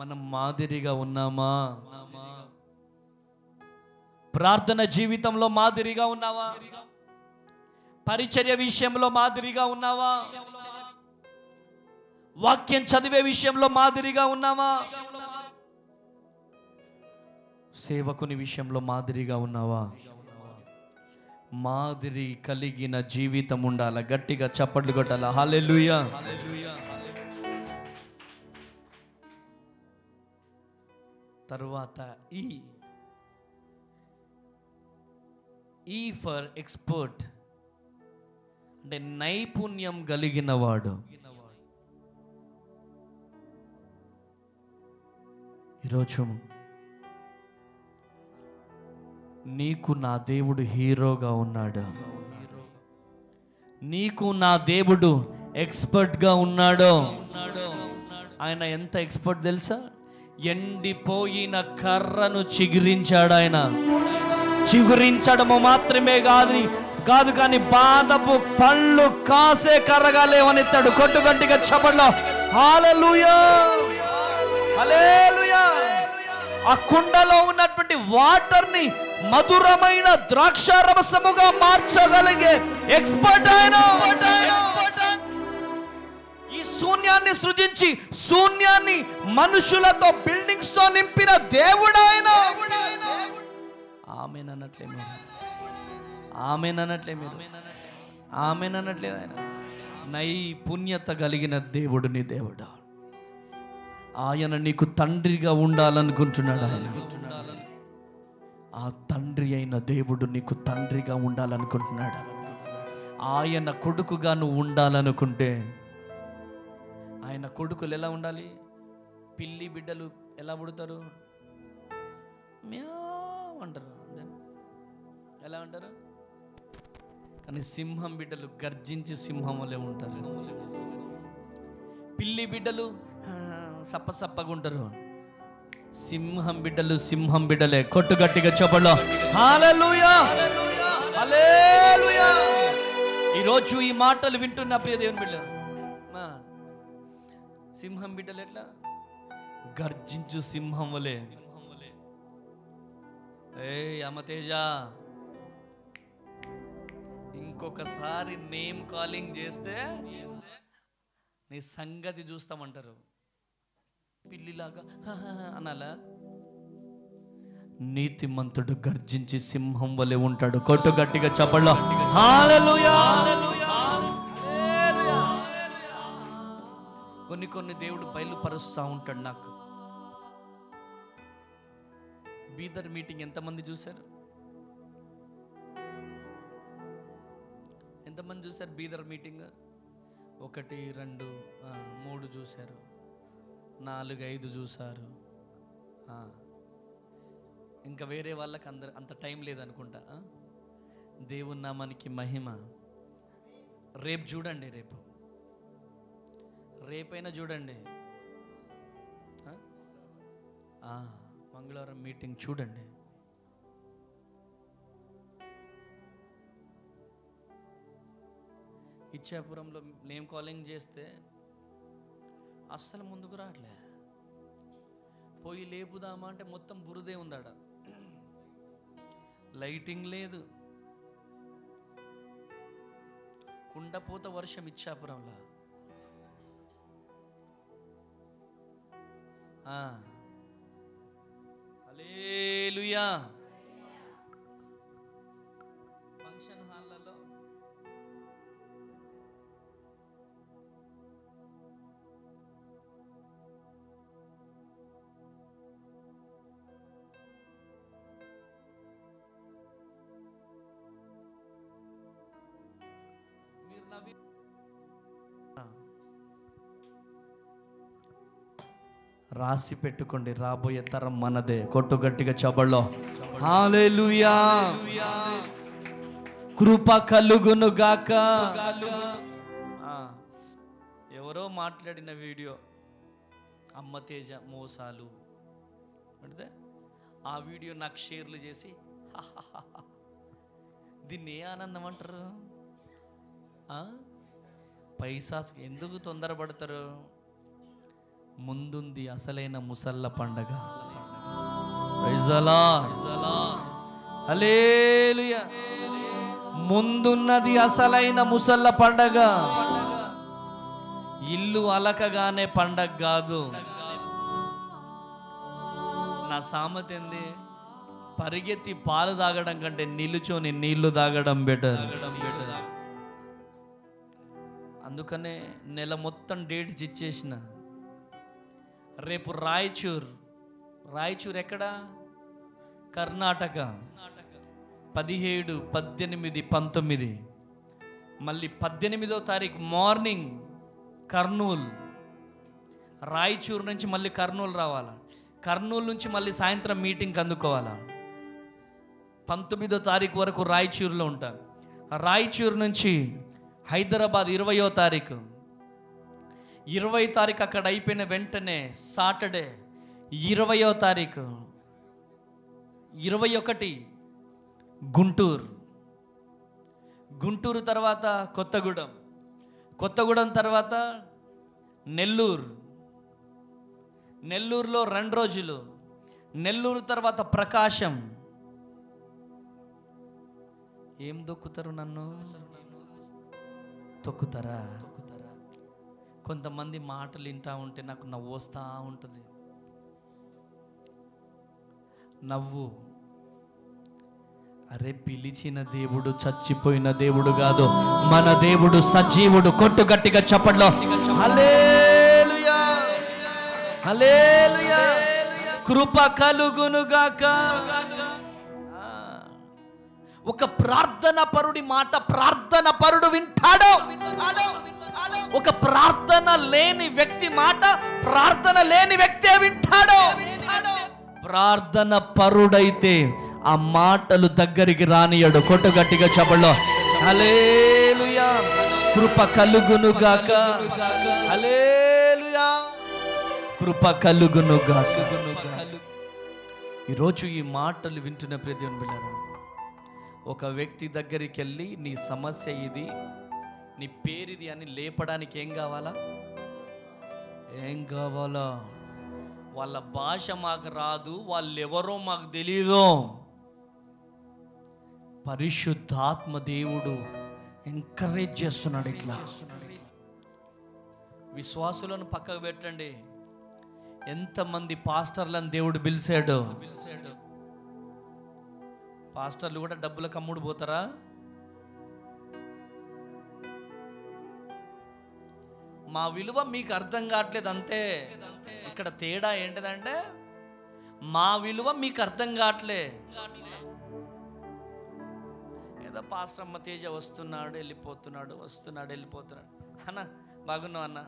మనం మాదిరిగా ఉన్నామా? ప్రార్థన జీవితంలో మాదిరిగా ఉన్నావా? పరిచర్య విషయంలో మాదిరిగా ఉన్నావా? వాక్యం చదివే విషయంలో మాదిరిగా ఉన్నావా? సేవకుని విషయంలో మాదిరిగా ఉన్నావా? మాదిరి కలిగిన జీవితం ఉండాలి. గట్టిగా చప్పట్లు కొట్టాల. హల్లెలూయా. తరువాత ఈ ఫర్ ఎక్స్పర్ట్ అంటే నైపుణ్యం కలిగిన వాడు. ఈరోజు నీకు నా దేవుడు హీరోగా ఉన్నాడు, నీకు నా దేవుడు ఎక్స్పర్ట్గా ఉన్నాడు. ఆయన ఎంత ఎక్స్పర్ట్ తెలుసా? ఎండిపోయిన కర్రను చిగురించాడు. ఆయన చిగురించడము మాత్రమే కాదు కానీ బాధపు పళ్ళు కాసే కర్రగా లేవనెత్తాడు. కొట్టు గట్టిగా చప్పట్లో హల్లెలూయా, హల్లెలూయా. ఆ కుండలో ఉన్నటువంటి వాటర్ ని మధురమైన ద్రాక్ష రసముగా మార్చగలిగే ఎక్స్పర్ట్ ఆయన. ఈ శూన్యాన్ని సృజించి శూన్యాన్ని మనుషులతో బిల్డింగ్స్ తో నింపిన దేవుడు ఆయన. ఆమేనన్నట్లే మీరు, ఆమేనన్నట్లే మీరు, ఆమేనన్నట్లేదు. ఆయన నైపుణ్యత కలిగిన దేవుడు నీ దేవుడు. ఆయన నీకు తండ్రిగా ఉండాలనుకుంటున్నాడు. ఆయన ఆ తండ్రి అయిన దేవుడు నీకు తండ్రిగా ఉండాలనుకుంటున్నాడు. ఆయన కొడుకుగా నువ్వు ఉండాలనుకుంటే, ఆయన కొడుకులు ఎలా ఉండాలి? పిల్లి బిడ్డలు ఎలా పుడతారు? మ్యావ్ అంటారు. ఎలా అంటారు? కానీ సింహం బిడ్డలు గర్జించి సింహం వలె ఉంటారు. పిల్లి బిడ్డలు సప్పసప్పగా ఉంటారు. సింహం బిడ్డలు సింహం బిడ్డలే. కొట్టు గట్టిగా చప్పట్లో హల్లెలూయా, హల్లెలూయా. ఈరోజు ఈ మాటలు వింటున్న ప్రియ దేవుని బిడ్డ, సింహం బిడ్డలు ఎట్లా? గర్జించు సింహం వలె. ఏ అమతేజ, ఇంకొకసారి నేమ్ కాలింగ్ చేస్తే నీ సంగతి చూస్తామంటారు. పిల్లిలాగా అనాలా? నీతిమంతుడు గర్జించి సింహం వలె ఉంటాడు. కొట్టు గట్టిగా చప్పట్లో హల్లెలూయా. కొన్ని దేవుడు బయలుపరుస్తూ ఉంటాడు నాకు. బీదర్ మీటింగ్ ఎంతమంది చూశారు? ఎంతమంది చూశారు బీదర్ మీటింగ్? 1, 2, 3 చూశారు, 4, 5 చూశారు. ఇంకా వేరే వాళ్ళకి అంత టైం లేదనుకుంటా. దేవుని నామానికి మహిమ. రేపు చూడండి, రేపైనా చూడండి, మంగళవారం మీటింగ్ చూడండి. ఇచ్చాపురంలో నేమ్ కాలింగ్ చేస్తే అస్సలు ముందుకు రావట్లే. పోయి లేపుదామా అంటే మొత్తం బురదే ఉందాడ, లైటింగ్ లేదు, కుండపోత వర్షం ఇచ్చాపురంలో. హల్లెలూయా. ఫంక్షన్ హాల్లలో మీరు నవ్వి రాసి పెట్టుకోండి, రాబోయే తరం మనదే. కొట్టు గట్టిగా చబళ్ళో హల్లెలూయా. కృప కలుగును గాక. ఎవరో మాట్లాడిన వీడియో, అమ్మ తేజ మోసాలు అంటే ఆ వీడియో నాకు షేర్లు చేసి దీన్ని ఏ ఆనందం అంటారు? పైసా ఎందుకు తొందరపడతారు? ముందుంది అసలైన ముసళ్ళ పండగ. హల్లెలూయా. ముందున్నది అసలైన ముసళ్ళ పండగ. ఇల్లు అలకగానే పండగ కాదు. నా సామెత ఏంది? పరిగెత్తి పాలు తాగడం కంటే నిలుచొని నీళ్లు తాగడం బెటర్. అందుకనే నెల మొత్తం డేట్స్ ఇచ్చేసిన. రేపు రాయచూర్ ఎక్కడ? కర్ణాటక. 17, 18, 19. మళ్ళీ 18వ తారీఖు మార్నింగ్ కర్నూలు. రాయచూర్ నుంచి మళ్ళీ కర్నూలు రావాలా, కర్నూలు నుంచి మళ్ళీ సాయంత్రం మీటింగ్కి అందుకోవాలా. 19వ తారీఖు వరకు రాయచూరులో ఉంటాను. రాయచూరు నుంచి హైదరాబాద్ 20వ తారీఖు. 20వ తారీఖు అక్కడ అయిపోయిన వెంటనే సాటర్డే 20వ తారీఖు 21 గుంటూరు తర్వాత కొత్తగూడెం తర్వాత నెల్లూరులో 2 రోజులు. నెల్లూరు తర్వాత ప్రకాశం. ఏం దొక్కుతారు నన్ను? తొక్కుతారా? కొంతమంది మాటలు వింటా ఉంటే నాకు నవ్వు వస్తూ ఉంటుంది. నవ్వు. అరే, పిలిచిన దేవుడు చచ్చిపోయిన దేవుడు కాదు, మన దేవుడు సజీవుడు. కొట్టు గట్టిగా చప్పట్లో హల్లెలూయా, హల్లెలూయా. కృప కలుగునుగాక. ఒక ప్రార్థన పరుడి మాట ప్రార్థన పరుడు వింటాడో. ఒక ప్రార్థన లేని వ్యక్తి మాట ప్రార్థన లేని వ్యక్తే వింటాడో. ప్రార్థన పరుడైతే ఆ మాటలు దగ్గరికి రానియడు. కొట్టు గట్టిగా చప్పట్లో హల్లెలూయా. కృప కలుగునుగాక. హల్లెలూయా. కృప కలుగునుగాక. ఈరోజు ఈ మాటలు వింటున్న ప్రతి బిడ్డలారా, ఒక వ్యక్తి దగ్గరికి వెళ్ళి నీ సమస్య ఇది, నీ పేరిది అని లేపడానికి ఏం కావాలా? వాళ్ళ భాష మాకు రాదు, వాళ్ళెవరో మాకు తెలీదు. పరిశుద్ధాత్మ దేవుడు ఎంకరేజ్ చేస్తున్నాడు. ఇట్లా విశ్వాసులను పక్కకు పెట్టండి. ఎంతమంది పాస్టర్లను దేవుడు పిలిచాడు. పాస్టర్లు కూడా డబ్బులకు అమ్ముడు పోతారా? మా విలువ మీకు అర్థం కావట్లేదు అంతే. ఇక్కడ తేడా ఏంటిదంటే మా విలువ మీకు అర్థం కావట్లే. ఏదో పాస్టర్ అమ్మ తేజ వస్తున్నాడు వెళ్ళిపోతున్నాడు, వస్తున్నాడు వెళ్ళిపోతున్నాడు. అన్న బాగున్నావు అన్న?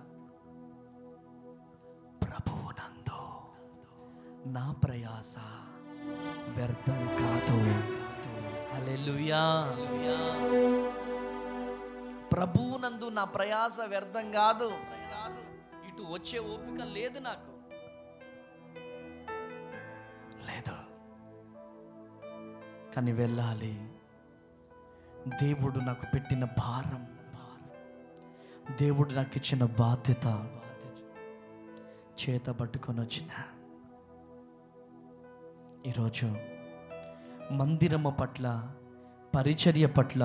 ప్రభువునందు నా ప్రయాస వ్యర్థం కాదు. హల్లెలూయా. ప్రభువునందు నా ప్రయాస వ్యర్థం కాదు. ఇటు వచ్చే ఓపిక లేదు నాకు, లేదు. కానీ వెళ్ళాలి. దేవుడు నాకు పెట్టిన భారం, దేవుడు నాకు ఇచ్చిన బాధ్యత చేత పట్టుకొని వచ్చిన ఈరోజు మందిరము పట్ల, పరిచర్య పట్ల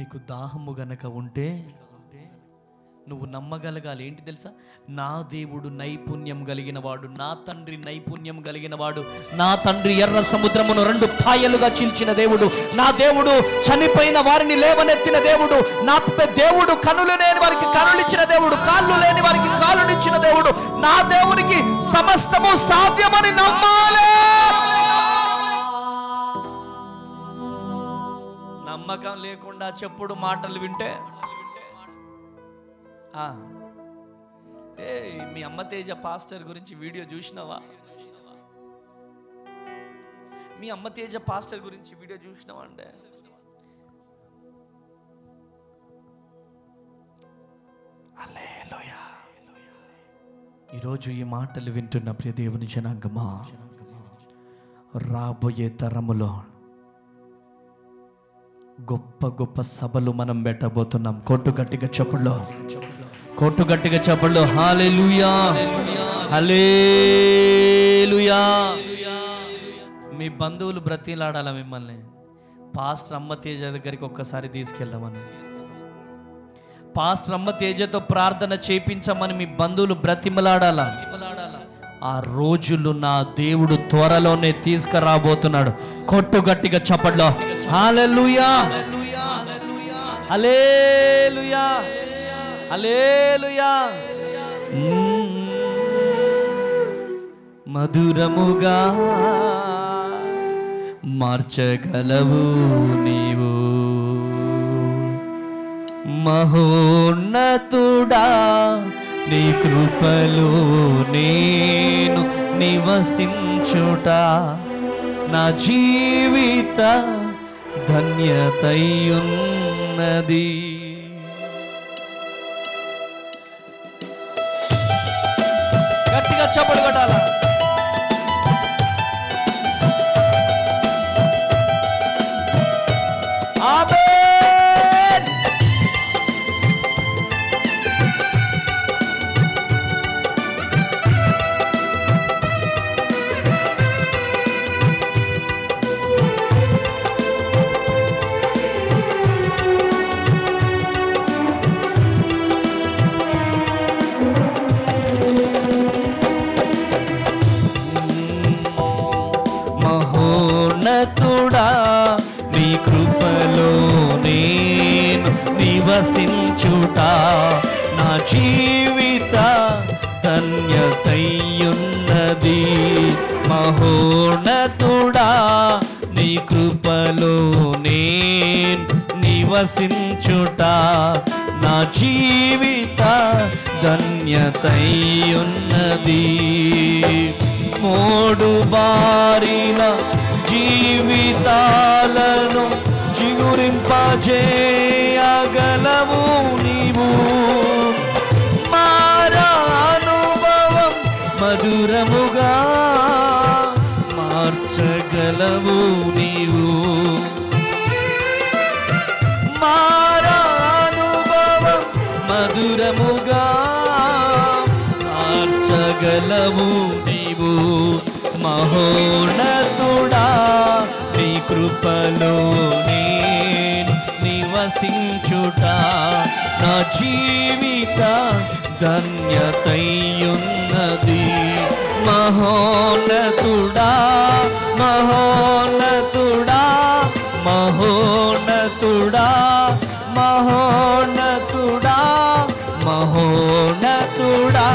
నీకు దాహము గనక ఉంటే నువ్వు నమ్మగలగాలి. ఏంటి తెలుసా? నా దేవుడు నైపుణ్యం కలిగిన వాడు, నా తండ్రి నైపుణ్యం కలిగిన వాడు. నా తండ్రి ఎర్ర సముద్రమును 2 పాయలుగా చీల్చిన దేవుడు. నా దేవుడు చనిపోయిన వారిని లేవనెత్తిన దేవుడు. నా దేవుడు కనులు లేని వారికి కనులిచ్చిన దేవుడు, కాళ్ళు లేని వారికి కాళ్ళునిచ్చిన దేవుడు. నా దేవునికి సమస్తము సాధ్యమని నమ్మాలి. నమ్మకం లేకుండా చెప్పుడు మాటలు వింటే, మీ అమ్మ తేజ పాస్టర్ గురించి వీడియో చూసినావా? మీ అమ్మ తేజ పాస్టర్ గురించి వీడియో చూసినావా అంటే హల్లెలూయా. ఈరోజు ఈ మాటలు వింటున్న ప్రియ దేవుని జనాంగమా, రాబోయే తరములో గొప్ప గొప్ప సభలు మనం పెట్టబోతున్నాం. కోటు గట్టిగా చెప్పుల్లో, కోటు గట్టిగా చెప్పుల్లో. హల్లెలూయా, హల్లెలూయా. మీ బంధువులు బ్రతిలాడాల మిమ్మల్ని పాస్టర్ అమ్మ తేజ దగ్గరికి ఒక్కసారి తీసుకెళ్ళమని, పాస్టర్ అమ్మ తేజతో ప్రార్థన చేయించమని మీ బంధువులు బ్రతిమలాడాలా. ఆ రోజులు నా దేవుడు త్వరలోనే తీసుకురాబోతున్నాడు. కొట్టు గట్టిగా చప్పట్లో. హల్లెలూయా, హల్లెలూయా, హల్లెలూయా. మధురముగా మార్చగలవు నీవు, మహోన్నతుడా నీ కృపలో నేను నివసించుట నా జీవిత ధన్యతయున్నది. గట్టిగా చప్పట్లు కొట్టాలా. ఆమేన్. మహోన్నతుడా నీ కృపలో నేను నివసించుట నా జీవిత ధన్యతయున్నది. మహోన్నతుడా నీ కృపలో నేను నివసించుట నా జీవిత ధన్యతయున్నది. మోడు బారిన జీవితాలను చిగురింపజేయగలవు నీవు, మారా అనుభవం మధురముగా మార్చగలవు నీవు, మారా అనుభవం మధురముగా మార్చగలవు నీవు. మహోన్నతుడా నీ కృపలో నేను నివసించుట నా జీవిత ధన్యతయున్నది. మహోన్నతుడా, మహోన్నతుడా, మహోన్నతుడా, మహోన్నతుడా, మహోన్నతుడా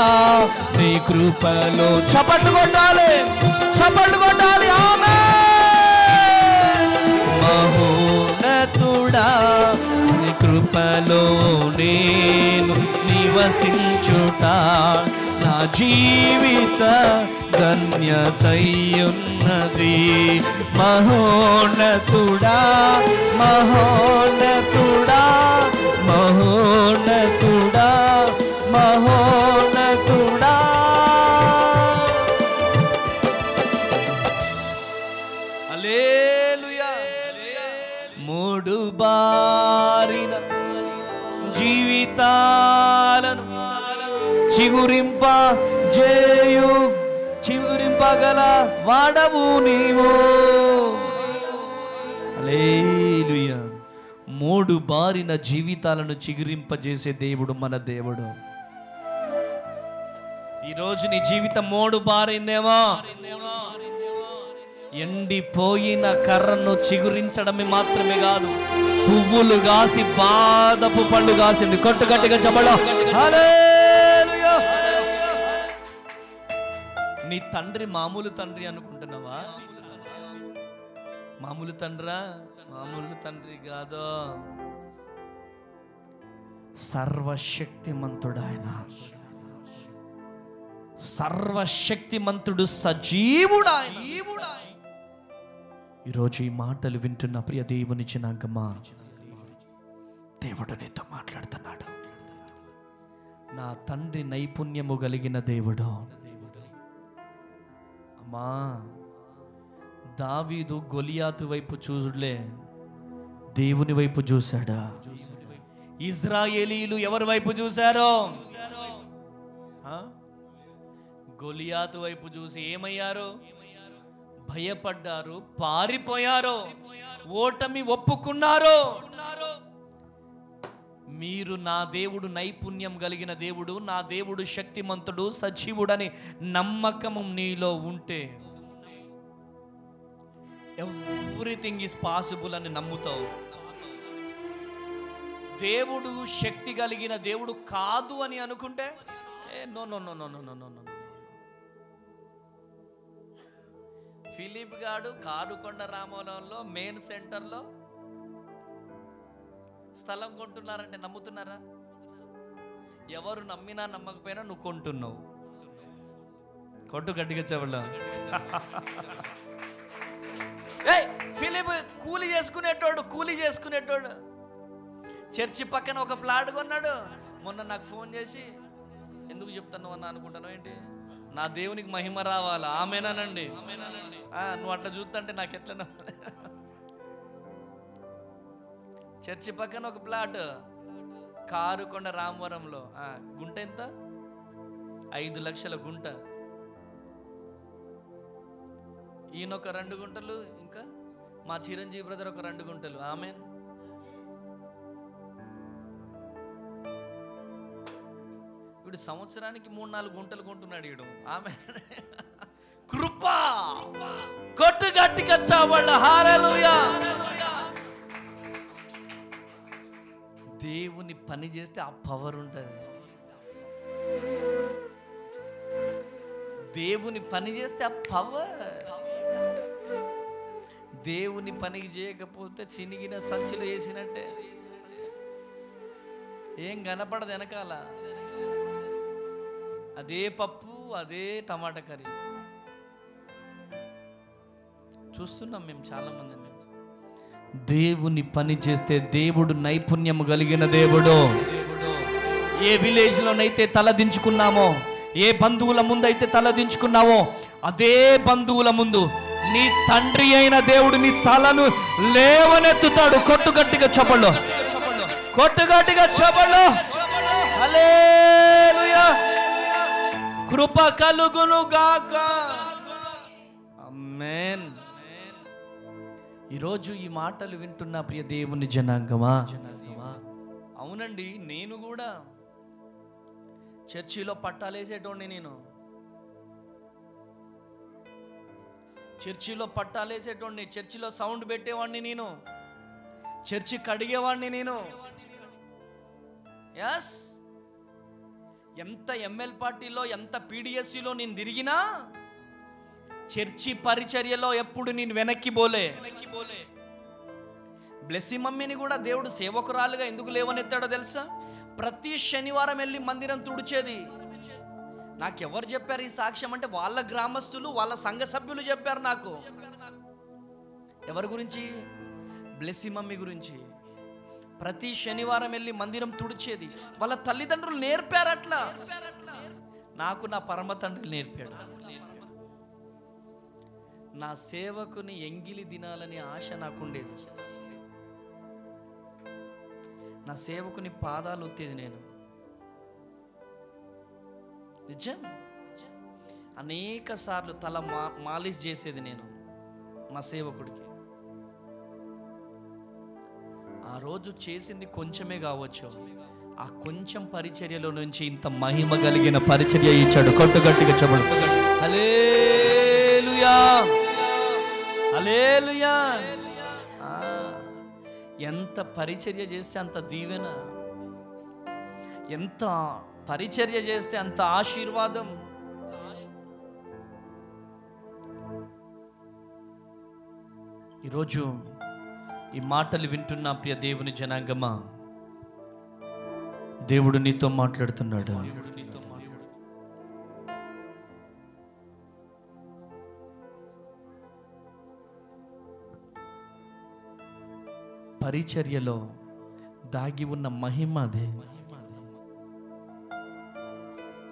నీ కృపలో. చప్పట్లు కొట్టాలి, చప్పట్లు కొట్టాలి. ఆమేన్. కృపలో నేను నివసించుట నా జీవిత ధన్యతయున్నది. మహోన్నతుడా మహోన్నతుడా మహోన్నతుడా మహోన్నతుడా. హల్లెలూయా. మూడు బారిన జీవితాలను చిగురింపగల వాడవు నీవు. హల్లెలూయా. మూడు బారిన జీవితాలను చిగురింపజేసే దేవుడు మన దేవుడు. ఈరోజు నీ జీవితం మూడు బారిందేమో. ఎండిపోయిన కర్రను చిగురించడమే మాత్రమే కాదు, పువ్వులు కాసి బాదపు పళ్ళు కాసింది. కొట్టు గట్టిగా చెప్పడం. హల్లెలూయా. నీ తండ్రి మామూలు తండ్రి అనుకుంటున్నావా? మామూలు తండ్రా? మామూలు తండ్రి కాదు, సర్వశక్తిమంతుడు ఆయన. సర్వశక్తిమంతుడు, సజీవుడు ఆయన. ఈరోజు ఈ మాటలు వింటున్న ప్రియ దేవుని జనాంగమా, దేవుడు నీతో మాట్లాడుతున్నాడు. నా తండ్రి నైపుణ్యము కలిగిన దేవుడు. అమ్మా, దావీదు గొలియాతు వైపు చూడలే, దేవుని వైపు చూశాడా? ఇజ్రాయేలీలు ఎవరి వైపు చూశారో? గొలియాతు వైపు చూసి ఏమయ్యారు? భయపడ్డారు, పారిపోయారు, ఓటమి ఒప్పుకున్నారు. మీరు నా దేవుడు నైపుణ్యం కలిగిన దేవుడు, నా దేవుడు శక్తిమంతుడు, సజీవుడని నమ్మకము నీలో ఉంటే ఎవ్రీథింగ్ ఈజ్ పాసిబుల్ అని నమ్ముతావు. దేవుడు శక్తి కలిగిన దేవుడు కాదు అని అనుకుంటే no no no no no no no. Philip గాడు కారుకొండ రామవరంలో మెయిన్ సెంటర్లో స్థలం కొంటున్నారంటే నమ్ముతున్నారా? ఎవరు నమ్మినా నమ్మకపోయినా నువ్వు కొంటున్నావు. కొట్టు గట్టిగా చెప్పడం. ఫిలిప్ కూలి చేసుకునేటోడు చర్చి పక్కన ఒక ప్లాట్ కొన్నాడు. మొన్న నాకు ఫోన్ చేసి, ఎందుకు చెప్తాను అన్న అనుకుంటాను ఏంటి, నా దేవునికి మహిమ రావాలా? ఆమెనానండి. నువ్వు అట్లా చూస్తుంటే నాకు ఎట్లా చర్చి పక్కన ఒక ప్లాట్ కారుకొండ రామవరంలో. గుంట ఎంత? 5 లక్షల గుంట. ఈయన ఒక 2 గుంటలు, ఇంకా మా చిరంజీవి బ్రదర్ ఒక 2 గుంటలు. ఆమెన్. ఇప్పుడు సంవత్సరానికి 3-4 గుంటలు కొంటున్నాడు వీడు. ఆమె కృప. కొట్టు గట్టిగా చావళ్ళ. హల్లెలూయా. దేవుని పని చేస్తే ఆ పవర్ ఉంటుంది. దేవుని పని చేస్తే ఆ పవర్. దేవుని పనికి చేయకపోతే చినిగిన సంచిలో వేసినట్టే, ఏం కనపడదు వెనకాల. అదే పప్పు, అదే టమాటా కర్రీ చూస్తున్నాం మేము చాలా మందిని. దేవుని పని చేస్తే దేవుడు నైపుణ్యం కలిగిన దేవుడు. ఏ విలేజ్ లోనైతే తలదించుకున్నామో, ఏ బంధువుల ముందు అయితే తలదించుకున్నావో, అదే బంధువుల ముందు నీ తండ్రి అయిన దేవుడు నీ తలను లేవనెత్తుతాడు. కొట్టుగట్టిగా చెప్పళ్ళు, కొట్టుగట్టిగా చెప్పళ్ళు. హల్లెలూయా. కృప కలుగును గాక. ఆమేన్. ఈరోజు ఈ మాటలు వింటున్న ప్రియ దేవుని జనాంగమా, అవునండి, నేను కూడా చర్చిలో పట్టాలేసేటోడిని. నేను చర్చిలో పట్టాలేసేటోడిని, చర్చిలో సౌండ్ పెట్టేవాడిని, నేను చర్చి కడిగేవాడిని. నేను ఎస్, ఎంత ఎంఎల్ పార్టీలో, ఎంత పీడిఎస్సిలో నేను తిరిగినా చర్చి పరిచర్యలో ఎప్పుడు నేను వెనక్కి పోలే. బ్లెస్సీ మమ్మీని కూడా దేవుడు సేవకురాలుగా ఎందుకు లేవనెత్తాడో తెలుసా? ప్రతి శనివారం వెళ్ళి మందిరం తుడిచేది. నాకెవరు చెప్పారు ఈ సాక్ష్యం అంటే వాళ్ళ గ్రామస్తులు, వాళ్ళ సంఘ సభ్యులు చెప్పారు నాకు. ఎవరి గురించి? బ్లెస్సీ మమ్మీ గురించి. ప్రతి శనివారం వెళ్ళి మందిరం తుడిచేది. వాళ్ళ తల్లిదండ్రులు నేర్పారు అట్లా. నాకు నా పరమ తండ్రి నేర్పాడు. నా సేవకుని ఎంగిలి తినాలని ఆశ నాకుండేది. నా సేవకుని పాదాలు ఒత్తేది నేను. నిజం. అనేక సార్లు తల మాలిష్ చేసేది నేను మా సేవకుడికి. ఆ రోజు చేసింది కొంచెమే కావచ్చు, ఆ కొంచెం పరిచర్యలో నుంచి ఇంత మహిమ కలిగిన పరిచర్య ఇచ్చాడు. కొట్టుగట్టిగా చెప్పడు హల్లెలూయా, హల్లెలూయా. ఎంత పరిచర్య చేస్తే అంత దీవెన, ఎంత పరిచర్య చేస్తే అంత ఆశీర్వాదం. ఈరోజు ఈ మాటలు వింటున్న ప్రియ దేవుని జనాంగమా, దేవుడు నీతో మాట్లాడుతున్నాడు. పరిచర్యలో దాగి ఉన్న మహిమ అదే.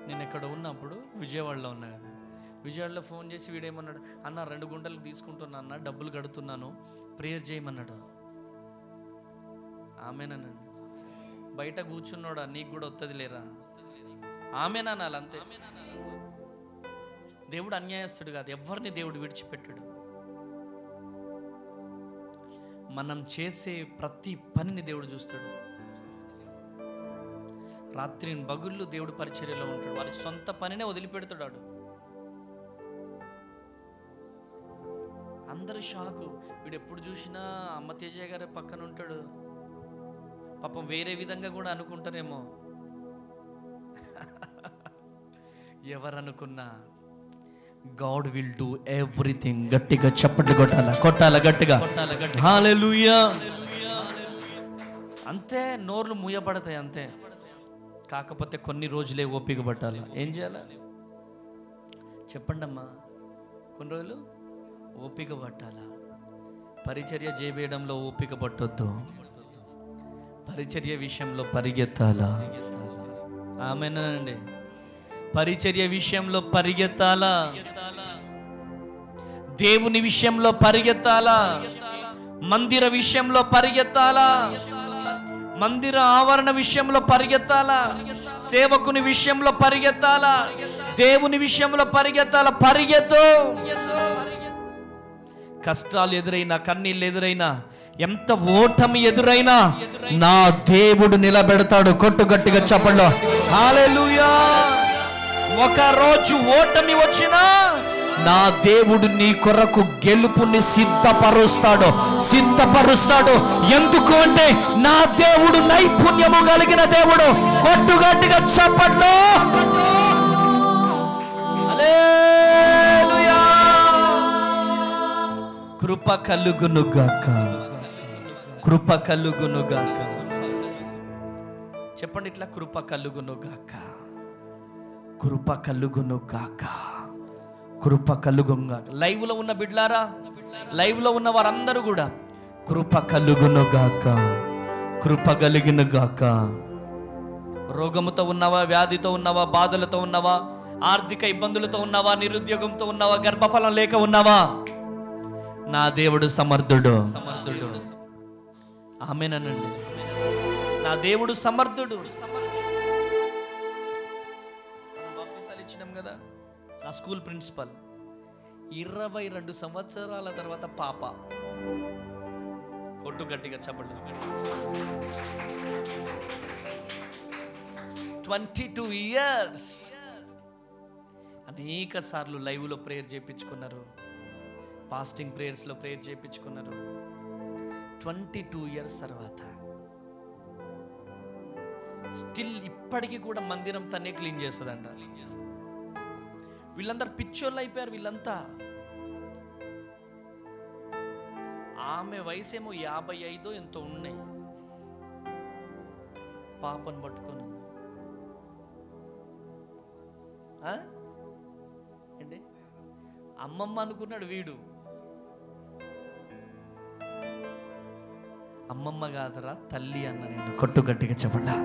నేను ఎక్కడ ఉన్నప్పుడు విజయవాడలో ఉన్నా కదా, విజయవాడలో ఫోన్ చేసి వీడేమన్నాడు, అన్న 2 గుంటలకు తీసుకుంటున్నా అన్న, డబ్బులు కడుతున్నాను, ప్రేయర్ చేయమన్నాడు. ఆమెనండి. బయట కూర్చున్నాడా, నీకు కూడా వస్తుంది లేరా, ఆమెనానాలి అంతే. దేవుడు అన్యాయస్తుడు కాదు, ఎవరిని దేవుడు విడిచిపెట్టాడు. మనం చేసే ప్రతి పనిని దేవుడు చూస్తాడు. రాత్రి పగుళ్ళు దేవుడు పరిచర్యలో ఉంటాడు. వారి సొంత పనినే వదిలిపెడతాడు. అందరూ షాకు. వీడు ఎప్పుడు చూసినా అమ్మ తేజయ్య గారి పక్కన ఉంటాడు. పాపం వేరే విధంగా కూడా అనుకుంటారేమో. ఎవరనుకున్నా గాడ్ విల్ డూ ఎవ్రీథింగ్. గట్టిగా చప్పట్లు కొట్టాల గట్టిగా హల్లెలూయా. అంతే, నోర్లు మూయబడతాయి అంతే. కాకపోతే కొన్ని రోజులే ఓపిక పట్టాలి. ఏం చేయాలి చెప్పండి అమ్మా? కొన్ని రోజులు ఓపిక పట్టాలా. పరిచర్య చేయడంలో ఓపిక పట్టొద్దు, పరిచర్య విషయంలో పరిగెత్తాలా. ఆమేనండి. పరిచర్య విషయంలో పరిగెత్తాలా, దేవుని విషయంలో పరిగెత్తాలా, మందిర విషయంలో పరిగెత్తాలా, మందిర ఆవరణ విషయంలో పరిగెత్తాలా, సేవకుని విషయంలో పరిగెత్తాలా, దేవుని విషయంలో పరిగెత్తాలా. పరిగెత్తు. కష్టాలు ఎదురైనా, కన్నీళ్ళు ఎదురైనా, ఎంత ఓటమి ఎదురైనా నా దేవుడు నిలబెడతాడు. కొట్టు గట్టిగా చెప్పండి హల్లెలూయా. ఒక రోజు ఓటమి వచ్చినా నా దేవుడు నీ కొరకు గెలుపుని సిద్ధపరుస్తాడు. ఎందుకు అంటే నా దేవుడు నైపుణ్యము కలిగిన దేవుడు. కొట్టుగట్టిగా చెప్పండి హల్లెలూయా. కృప కలుగునుగాక, కృప కలుగునుగాక. చెప్పండి ఇట్లా, కృప కలుగునుగాక, కృప కలుగునుగాక, కృప కలుగునుగాక. లైవ్లో ఉన్న బిడ్లారా, లైవ్లో ఉన్న వారందరూ కూడా కృప కలుగునుగాక, కృప కలిగినగాక. రోగముతో ఉన్నవా, వ్యాధితో ఉన్నవా, బాధలతో ఉన్నవా, ఆర్థిక ఇబ్బందులతో ఉన్నవా, నిరుద్యోగంతో ఉన్నవా, గర్భఫలం లేక ఉన్నవా, నా దేవుడు సమర్థుడు. ఆమేనండి. నా దేవుడు సమర్థుడు. బాప్తిసాలు ఇచ్చినాం కదా, నా స్కూల్ ప్రిన్సిపల్ 22 సంవత్సరాల తర్వాత పాప. కొట్టు గట్టిగా చెప్పండి. 22 years. అనేక సార్లు లైవ్లో ప్రేయర్ చేయించుకున్నారు, ఫాస్టింగ్ ప్రేయర్స్లో ప్రేయర్ చేయించుకున్నారు. 22 years తర్వాత స్టిల్ ఇప్పటికీ కూడా మందిరం తనే క్లీన్ చేస్తుందంట. వీళ్ళందరూ పిచ్చోళ్ళు అయిపోయారు. వీళ్ళంతా ఆమె వయసేమో 55 ఎంతో ఉన్నాయి. పాపను పట్టుకొని ఏంటి అమ్మమ్మ అనుకున్నాడు వీడు. అమ్మమ్మ కాదరా తల్లి అన్న నేను. కొట్టు గట్టిగా చెప్పండి.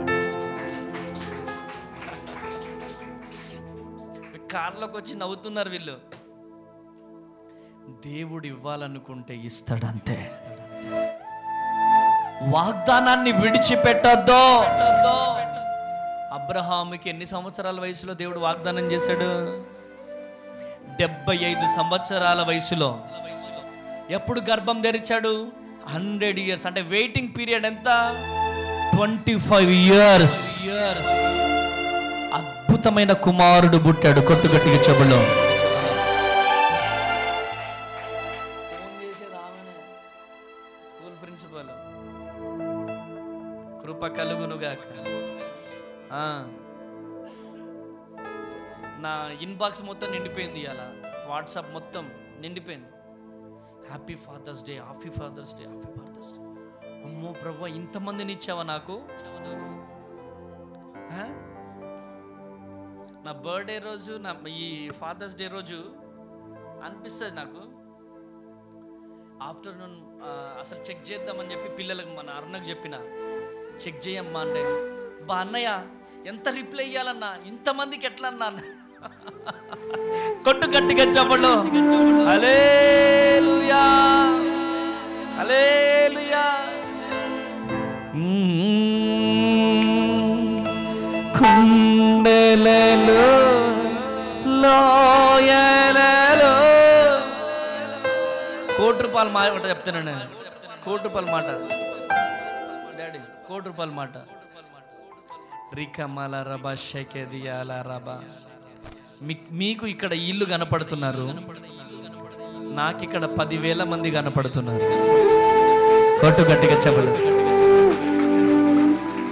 కార్లోకి వచ్చి నవ్వుతున్నారు వీళ్ళు. దేవుడు ఇవ్వాలనుకుంటే ఇస్తాడంతే. వాగ్దానాన్ని విడిచిపెట్టద్దు. అబ్రహాముకి ఎన్ని సంవత్సరాల వయసులో దేవుడు వాగ్దానం చేశాడు? 75 సంవత్సరాల వయసులో. ఎప్పుడు గర్భం ధరించాడు? 100 years. అంటే వెయిటింగ్ పీరియడ్ ఎంత? 25 years. అద్భుతమైన కుమారుడు పుట్టాడు. కొట్టుగట్టిగా చెబులో స్కూల్ ప్రిన్సిపల్ కృప కలుగునుగాక. నా ఇన్బాక్స్ మొత్తం నిండిపోయింది. అలా వాట్సాప్ మొత్తం నిండిపోయింది. Happy fathers day, happy fathers day, happy fathers day. అమ్మో ప్రభు, ఇంతమందిని ఇచ్చావా నాకు? నా బర్త్డే రోజు, నా ఈ ఫాదర్స్ డే రోజు అనిపిస్తుంది నాకు. ఆఫ్టర్నూన్ అసలు చెక్ చేద్దామని చెప్పి పిల్లలకు మన అరుణకు చెప్పిన, చెక్ చేయమ్మా అంటే, బా అన్నయ్య ఎంత రిప్లై ఇవ్వాలన్నా, ఇంతమందికి ఎట్లా అన్నా? కొట్టు గట్టిగా చెప్పండి. హల్లెలూయా, హల్లెలూయా. కుండలలో లోయలలో ₹1,00,000 మాట చెప్తానండి. ₹1,00,000 మాట డాడీ, ₹1,00,000 మాట. రికమల రబా షెకెదియాల రబా. మీకు ఇక్కడ ఇల్లు కనపడుతున్నారు, నాకు ఇక్కడ 10,000 మంది కనపడుతున్నారు. కొట్టు గట్టిగా చెప్పలు.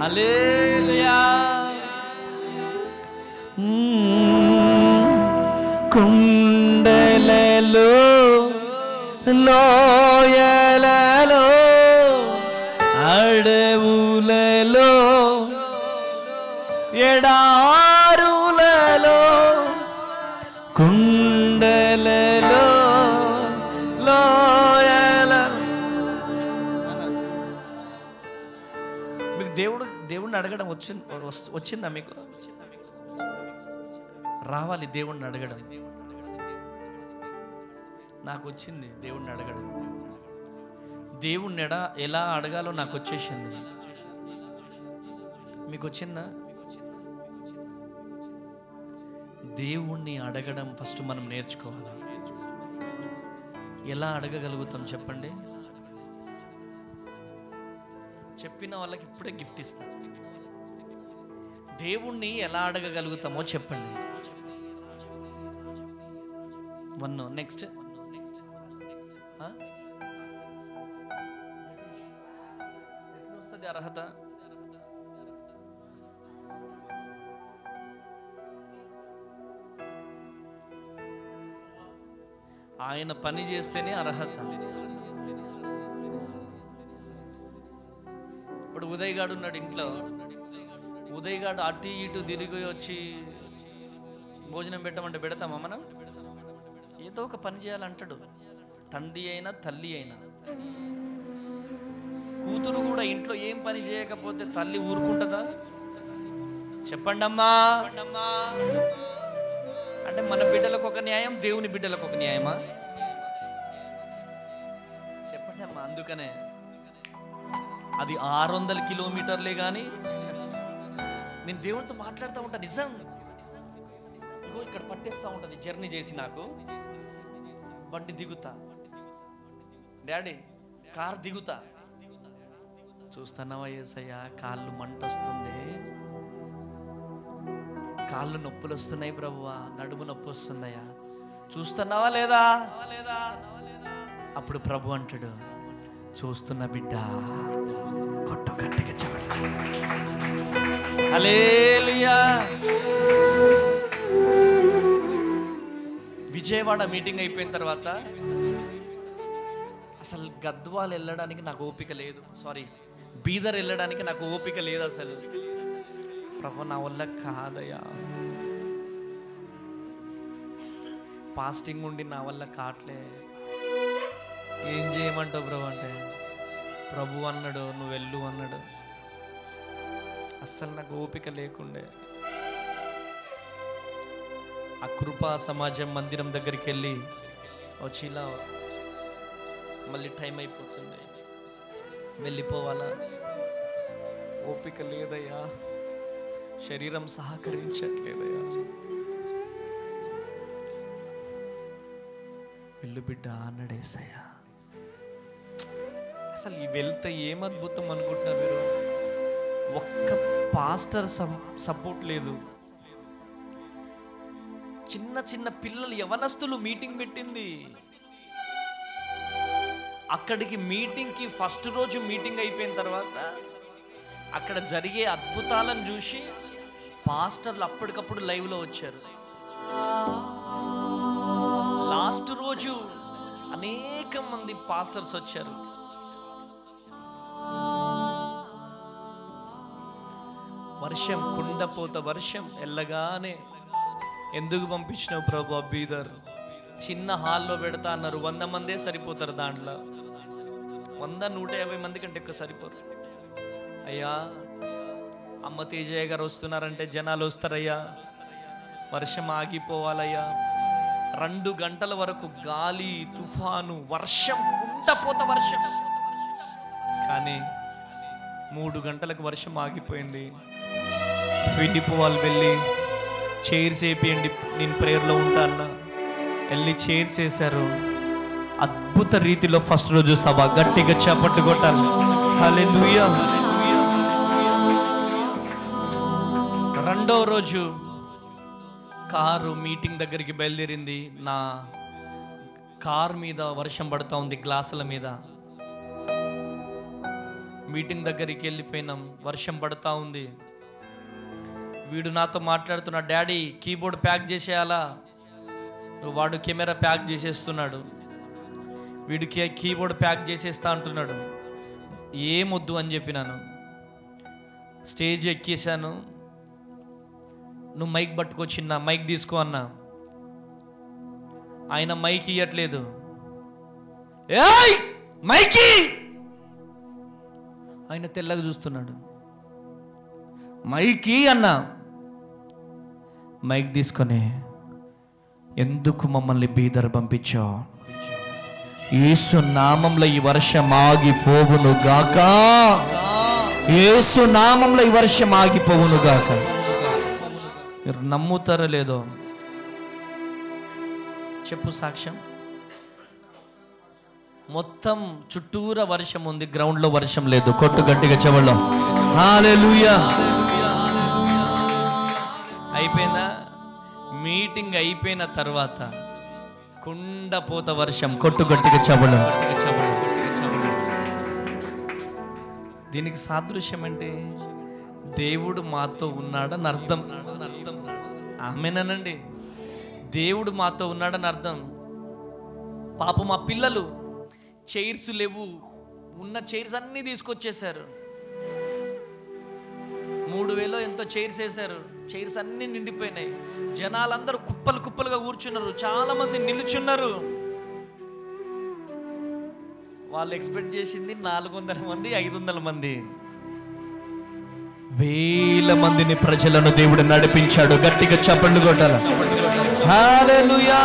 హల్లెలూయా. కుండలలో లోయలలో అడవులలో ఎడారులలో కుండలలో లోయల. మీకు దేవుడిని అడగడం వచ్చిందా? మీకు రావాలి దేవుణ్ణి అడగడం. నాకు వచ్చింది దేవుణ్ణి అడగడం. దేవుణ్ణి ఎలా అడగాలో నాకు వచ్చేసింది. మీకు వచ్చిందా? దేవుణ్ణి అడగడం ఫస్ట్ మనం నేర్చుకోవాలి. ఎలా అడగగలుగుతాం చెప్పండి? చెప్పిన వాళ్ళకి ఇప్పుడే గిఫ్ట్ ఇస్తాను. దేవుణ్ణి ఎలా అడగగలుగుతామో చెప్పండి. నెక్స్ట్ ఎట్లా వస్తుంది అర్హత? ఆయన పని చేస్తేనే అర్హత. ఇప్పుడు ఉదయ్ గాడు ఉన్నాడు ఇంట్లో. ఉదయ్ గాడు అటు ఇటు తిరిగి వచ్చి భోజనం పెట్టమంటే పెడతామా మనం? ఏదో ఒక పని చేయాలంటాడు. తండ్రి అయినా తల్లి అయినా. కూతురు కూడా ఇంట్లో ఏం పని చేయకపోతే తల్లి ఊరుకుంటుందా? చెప్పండి అమ్మా. అంటే మన బిడ్డలకు ఒక న్యాయం, దేవుని బిడ్డలకు ఒక న్యాయమా? చెప్పండి అమ్మా. అందుకనే అది 600 కిలోమీటర్లే కానీ నేను దేవునితో మాట్లాడుతూ ఉంటా. నిజం, ఇక్కడ పట్టేస్తూ ఉంటుంది. జర్నీ చేసి నాకు బండి దిగుతా, డాడీ కార్ దిగుతా, చూస్తున్నావా యేసయ్య కాళ్ళు మంట వస్తుంది, కాళ్ళు నొప్పులు వస్తున్నాయి ప్రభువా, నడుము నొప్పి వస్తుందయ్యా, చూస్తున్నావా లేదా? అప్పుడు ప్రభు అంటాడు, చూస్తున్న బిడ్డ. కొట్టు గట్టిగా చెప్పండి. హల్లెలూయా. విజయవాడ మీటింగ్ అయిపోయిన తర్వాత అసలు గద్వాల్ వెళ్ళడానికి నాకు ఓపిక లేదు, బీదర్ వెళ్ళడానికి నాకు ఓపిక లేదు. అసలు ప్రభు నా వల్ల కాదయ్యా, ఫాస్టింగ్ ఉండి నా వల్ల కావట్లే, ఏం చేయమంటావు ప్రభు అంటే, ప్రభు అన్నాడు నువ్వు వెళ్ళు అన్నాడు. అస్సలు నాకు ఓపిక లేకుండే ఆ కృపా సమాజం మందిరం దగ్గరికి వెళ్ళి వచ్చి ఇలా మళ్ళీ టైం అయిపోతుంది, వెళ్ళిపోవాలా, ఓపిక లేదయ్యా, శరీరం సహకరించట్లేదయ్యా. వెళ్ళు బిడ్డ అన్నాడేసయ్యా. అసలు ఈ వెళ్తే ఏం అద్భుతం అనుకుంటున్నారు మీరు? ఒక్క పాస్టర్ సపోర్ట్ లేదు, చిన్న చిన్న పిల్లలు యవనస్తులు మీటింగ్ పెట్టింది. అక్కడికి మీటింగ్కి ఫస్ట్ రోజు మీటింగ్ అయిపోయిన తర్వాత అక్కడ జరిగే అద్భుతాలను చూసి పాస్టర్లు అప్పటికప్పుడు లైవ్లో వచ్చారు. లాస్ట్ రోజు అనేక మంది పాస్టర్స్ వచ్చారు. వర్షం, కుండపోత వర్షం వెళ్ళగానే, ఎందుకు పంపించినావు ప్రభు బీదర్? చిన్న హాల్లో పెడతా అన్నారు, 100 మందే సరిపోతారు, దాంట్లో 100-150 మంది కంటే ఎక్కువ సరిపోరు. అయ్యా అమ్మ తేజయ్య గారు వస్తున్నారంటే జనాలు వస్తారయ్యా, వర్షం ఆగిపోవాలయ్యా. 2 గంటల వరకు గాలి, తుఫాను, వర్షం, కుండపోత వర్షం. కానీ 3 గంటలకు వర్షం ఆగిపోయింది. ఫిలిప్ వాళ్ళు వెళ్ళి చైర్స్ వేపియండి, నేను ప్రేయర్లో ఉంటా అన్న. వెళ్ళి చైర్స్ వేశారు. అద్భుత రీతిలో ఫస్ట్ రోజు సభ, గట్టిగా చప్పట్లు కొట్టాలి. హల్లెలూయా. రెండో రోజు కారు మీటింగ్ దగ్గరికి బయలుదేరింది. నా కార్ మీద వర్షం పడుతూ ఉంది, గ్లాసుల మీద. మీటింగ్ దగ్గరికి వెళ్ళిపోయినాం, వర్షం పడుతూ ఉంది. వీడు నాతో మాట్లాడుతున్నాడు, డాడీ కీబోర్డ్ ప్యాక్ చేసేయాలా? వాడు కెమెరా ప్యాక్ చేసేస్తున్నాడు. వీడికి కీబోర్డ్ ప్యాక్ చేసేస్తా అంటున్నాడు. ఏమొద్దు అని చెప్పినాను. స్టేజ్ ఎక్కేసాను. నువ్వు మైక్ పట్టుకొచ్చిన్నా, మైక్ తీసుకో అన్నా. ఆయన మైక్ ఇవ్వట్లేదు. ఏయ్ మైకి! ఆయన తెల్లగా చూస్తున్నాడు. మైకి అన్నా. మైక్ తీసుకొని, ఎందుకు మమ్మల్ని బీదర్ పంపించావు? యేసు నామంలో ఈ వర్షం ఆగిపోవును గాక, యేసు నామంలో ఈ వర్షం ఆగిపోవును గాక. మీరు నమ్ముతారో లేదో చెప్పు సాక్ష్యం. మొత్తం చుట్టూరా వర్షం ఉంది, గ్రౌండ్లో వర్షం లేదు. కొట్టు గట్టిగా చెవుల్లో హల్లెలూయా. అయిపోయిందా? మీటింగ్ అయిపోయిన తర్వాత కుండపోత వర్షం. కొట్టు గట్టిగా చెవుల్లో. దీనికి సాదృశ్యం అంటే దేవుడు మాతో ఉన్నాడని అర్థం. ఆమేనండి. దేవుడు మాతో ఉన్నాడని అర్థం. పాపం మా పిల్లలు చైర్స్ లేవు, ఉన్న చైర్స్ అన్నీ తీసుకొచ్చేసారు. 3000 ఎంతో చైర్స్ వేశారు. చైర్స్ అన్నీ నిండిపోయినాయి. జనాలందరూ కుప్పలు కుప్పలుగా కూర్చున్నారు. చాలా మంది నిలుచున్నారు. వాళ్ళు ఎక్స్పెక్ట్ చేసింది 400 మంది, 500 మంది. 1000 మందిని ప్రజలను దేవుడు నడిపించాడు. గట్టిగా చప్పట్లు కొట్టాలి. హల్లెలూయా,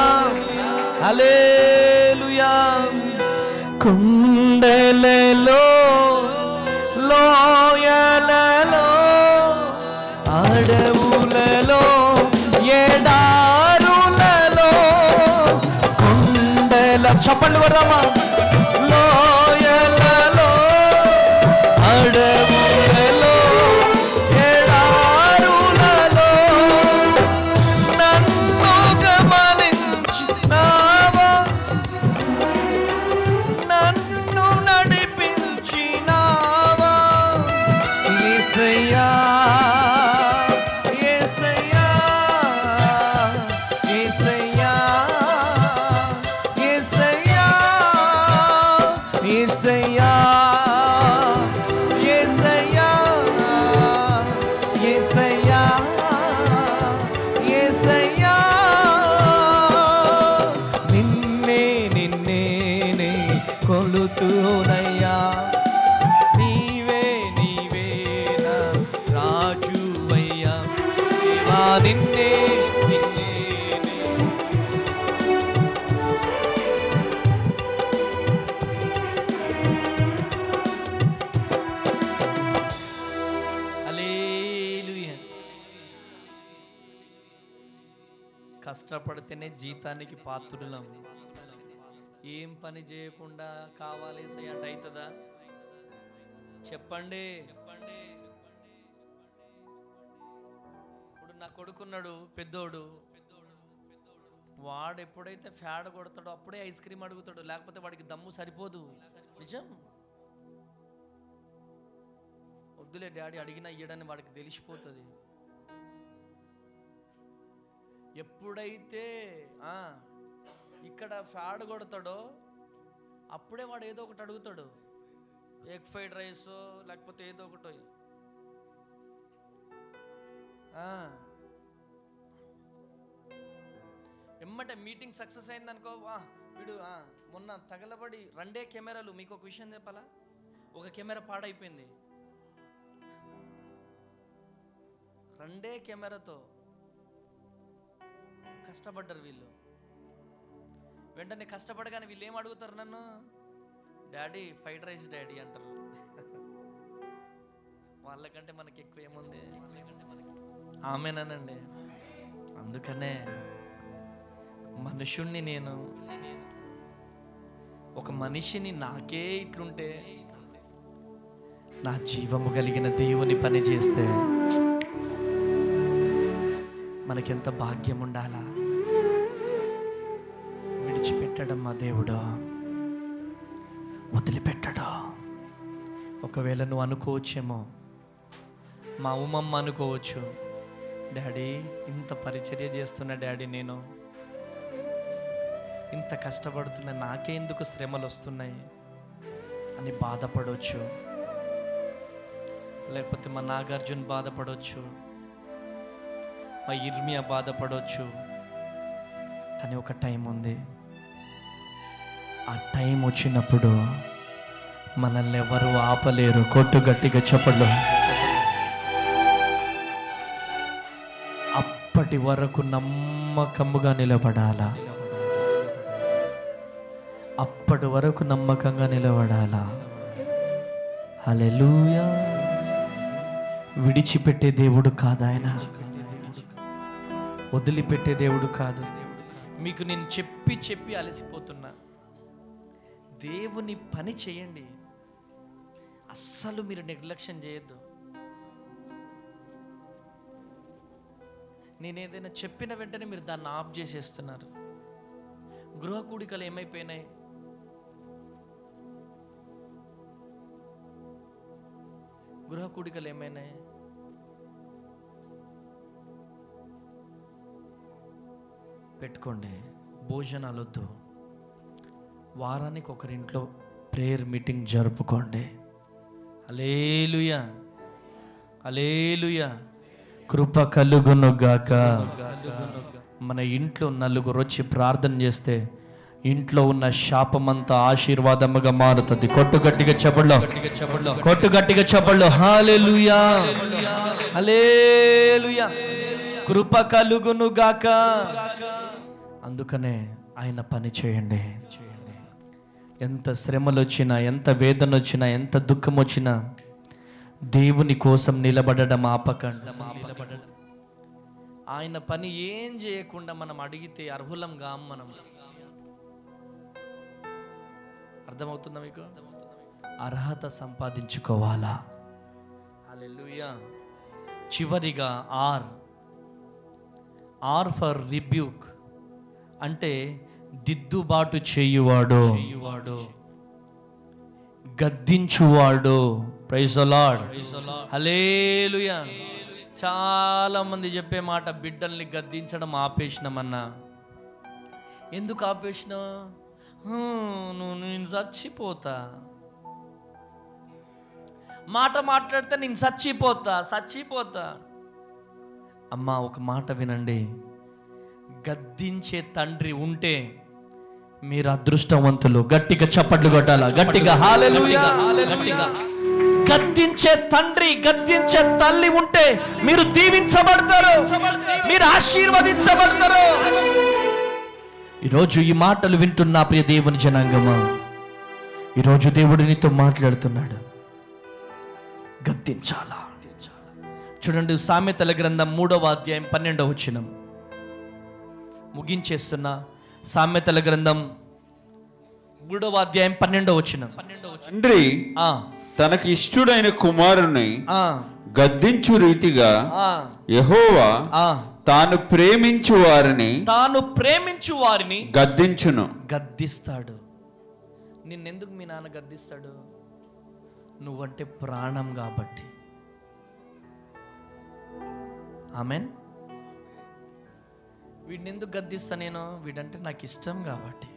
హల్లెలూయా. కుండలలో, లోయలలో, అడవులలో, ఎడారులలో, కుండల చప్పట్లు కొడదామా? లోయలలో, అడవులలో, ఎడారులలో నన్ను గమనించినావా, నన్ను నడిపించినావా యేసయ్యా, యేసయ్యా, యేసయ్యా, యేసయ్యా. కష్టపడితేనే జీతానికి పాత్రులం. ఏం పని చేయకుండా కావాలి సై అంటే అవుతుందా? చెప్పండి. ఇప్పుడు నా కొడుకున్నాడు పెద్దోడు, వాడు ఎప్పుడైతే ఫ్యాడ్ కొడతాడో అప్పుడే ఐస్ క్రీమ్ అడుగుతాడు, లేకపోతే వాడికి దమ్ము సరిపోదు. నిజం. వద్దులే డాడీ అడిగినా ఇయ్యడని వాడికి తెలిసిపోతుంది. ఎప్పుడైతే ఇక్కడ ఫ్యాడ్ కొడతాడో అప్పుడే వాడు ఏదో ఒకటి అడుగుతాడు, ఎగ్ ఫ్రైడ్ రైస్ లేకపోతే ఏదో ఒకటి. ఎమ్మటే మీటింగ్ సక్సెస్ అయిందనుకో, వీడు మొన్న తగలబడి 2 కెమెరాలు. మీకు ఒక విషయం చెప్పాలా, ఒక కెమెరా పాడైపోయింది. 2 కెమెరాతో కష్టపడ్డారు వీళ్ళు. వెంటనే కష్టపడగానే వీళ్ళు ఏం అడుగుతారు నన్ను, డాడీ ఫ్రైడ్ రైస్ డాడీ అంటారు. వాళ్ళకంటే మనకి ఎక్కువ ఏముంది? ఆమెనండి. అందుకనే మనుషుణ్ణి నేను, ఒక మనిషిని నాకే ఇట్లుంటే, నా జీవము కలిగిన దేవుని పని చేస్తే మనకెంత భాగ్యం ఉండాలా. విడిచిపెట్టడం మా దేవుడు, వదిలిపెట్టడు. ఒకవేళ నువ్వు అనుకోవచ్చేమో, మా ఉమ్మమ్మ అనుకోవచ్చు, డాడీ ఇంత పరిచర్య చేస్తున్నా డాడీ, నేను ఇంత కష్టపడుతున్నా, నాకే ఎందుకు శ్రమలు వస్తున్నాయి అని బాధపడవచ్చు. లేకపోతే మా నాగార్జున్ బాధపడవచ్చు, మా ఇర్మియా బాధపడవచ్చు. కానీ ఒక టైం ఉంది, ఆ టైం వచ్చినప్పుడు మనల్ని ఎవరు ఆపలేరు. కొట్టు గట్టిగా చెప్పండి. అప్పటి వరకు నమ్మకంగా నిలబడాలా, అప్పటి వరకు నమ్మకంగా నిలబడాలా. హల్లెలూయా. విడిచిపెట్టే దేవుడు కాదు ఆయన, వదిలిపెట్టే దేవుడు కాదు. మీకు నేను చెప్పి చెప్పి అలసిపోతున్నా. దేవుని పని చేయండి, అస్సలు మీరు నిర్లక్ష్యం చేయొద్దు. నేను ఏదైనా చెప్పిన వెంటనే మీరు దాన్ని ఆఫ్ చేసేస్తున్నారు. గృహ కూడికలు ఏమైపోయినాయి? గృహ కూడికలు ఏమైనాయి? పెట్టుకోండి. భోజనాలు వద్దు, వారానికి ఒకరింట్లో ప్రేయర్ మీటింగ్ జరుపుకోండి. హల్లెలూయా, హల్లెలూయా. కృప కలుగును గాక. మన ఇంట్లో నలుగురు వచ్చి ప్రార్థన చేస్తే ఇంట్లో ఉన్న శాపమంతా ఆశీర్వాదముగా మారుతుంది. కొట్టు గట్టిగా చెప్పండి, కొట్టు గట్టిగా చెప్పండి. హల్లెలూయా, హల్లెలూయా. కృప కలుగును గాక. అందుకనే ఆయన పని చేయండి. ఎంత శ్రమలు వచ్చినా, ఎంత వేదన వచ్చినా, ఎంత దుఃఖం వచ్చినా దేవుని కోసం నిలబడడం ఆపకండి. ఆయన పని ఏం చేయకుండా మనం అడిగితే అర్హులంగా మనం. అర్థమవుతుందా మీకు? అర్హత సంపాదించుకోవాలా. హల్లెలూయా. చివరిగా ఆర్ ఫర్ రిబ్యూక్ అంటే దిద్దుబాటు చేయువాడు, గద్దించువాడు. Praise the Lord. హల్లెలూయా. చాలా మంది చెప్పే మాట, బిడ్డల్ని గద్దించడం ఆపేసినామన్నా. ఎందుకు ఆపేసినావు? నేను చచ్చిపోతా, మాట మాట్లాడితే నేను చచ్చిపోతా. అమ్మా ఒక మాట వినండి, గద్దించే తండ్రి ఉంటే మీరు అదృష్టవంతులు. గట్టిగా చప్పట్లు కొట్టాలా, గట్టిగా హల్లెలూయా. గద్దించే తండ్రి, గద్దించే తల్లి ఉంటే మీరు దీవించబడతారు, మీరు ఆశీర్వదించబడతారు. ఈరోజు ఈ మాటలు వింటున్న ప్రియ దేవుని జనాంగమా, ఈరోజు దేవుడు నీతో మాట్లాడుతున్నాడు. గద్దించాలా. చూడండి, సామెతల గ్రంథం 3వ అధ్యాయం 12వ వచనం. ముగించేస్తున్నా. సామెతల గ్రంథం 3వ అధ్యాయం 12వ వచనం. తండ్రి తనకి ఇష్టుడైన కుమారుని గద్దించు రీతిగా యెహోవా తాను ప్రేమించు వారిని గద్దిస్తాడు. నిన్నెందుకు మీ నాన్న గద్దిస్తాడు? నువ్వంటే ప్రాణం కాబట్టి. ఆమెన్. వీడిని ఎందుకు గద్దిస్తా నేను? వీడంటే నాకు ఇష్టం కాబట్టి.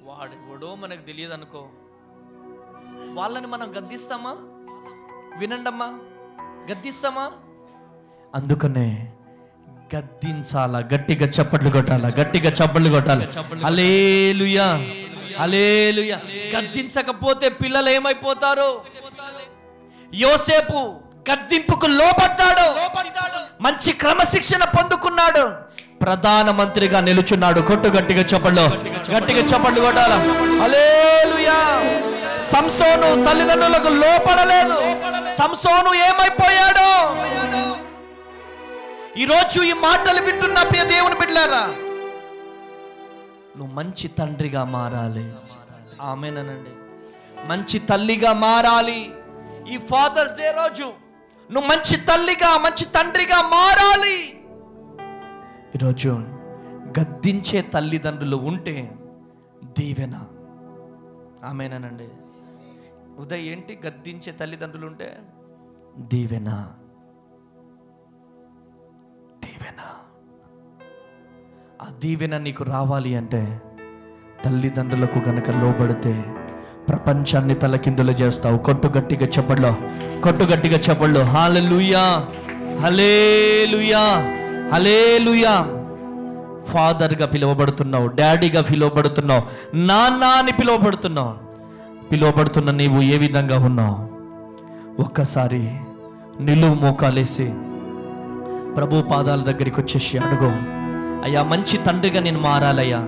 వాడెవడో మనకు తెలియదు అనుకో, వాళ్ళని మనం గద్దిస్తామా? వినండమ్మా, గద్దిస్తామా? అందుకనే గద్దించాలా, గట్టిగా చప్పట్లు కొట్టాలా, గట్టిగా చప్పట్లు కొట్టాలి. హల్లెలూయా, హల్లెలూయా. గద్దించకపోతే పిల్లలు ఏమైపోతారు? యోసేపు గద్దింపుకు లోపడ్డాడు, మంచి క్రమశిక్షణ పొందుకున్నాడు, ప్రధానమంత్రిగా నిలుచున్నాడు. కొట్టు గట్టిగా చప్పట్లు, గట్టిగా చప్పట్లు కొట్టాల. హల్లెలూయా. సంసోను తల్లిదండ్రులకు లోపడలేదు. సంసోను ఏమైపోయాడు? ఈరోజు ఈ మాటలు వింటున్న ప్రియ దేవుని బిడ్డలారా, నువ్వు మంచి తండ్రిగా మారాలి. ఆమేనండి. మంచి తల్లిగా మారాలి. ఈ ఫాదర్స్ డే రోజు నువ్వు మంచి తల్లిగా, మంచి తండ్రిగా మారాలి. ఈరోజు గద్దించే తల్లిదండ్రులు ఉంటే దీవెన. ఆమేనండి. ఉదయ్ ఏంటి? గద్దించే తల్లిదండ్రులు ఉంటే దీవెన, దీవెన. ఆ దీవెన నీకు రావాలి అంటే తల్లిదండ్రులకు గనక లోబడితే ప్రపంచాన్ని తలకిందులు చేస్తావు. కొట్టు గట్టిగా చెప్పళ్ళు, కొట్టు గట్టిగా చెప్పళ్ళు. హల్లెలూయా, హల్లెలూయా, హల్లెలూయా. ఫాదర్గా పిలువబడుతున్నావు, డాడీగా పిలువబడుతున్నావు, నాన్న అని పిలువబడుతున్నావు. పిలువబడుతున్న నీవు ఏ విధంగా ఉన్నావు? ఒక్కసారి నిలువు మోకాలేసి ప్రభు పాదాల దగ్గరికి వచ్చేసి అడుగు, అయ్యా మంచి తండ్రిగా నేను మారాలయ్యా.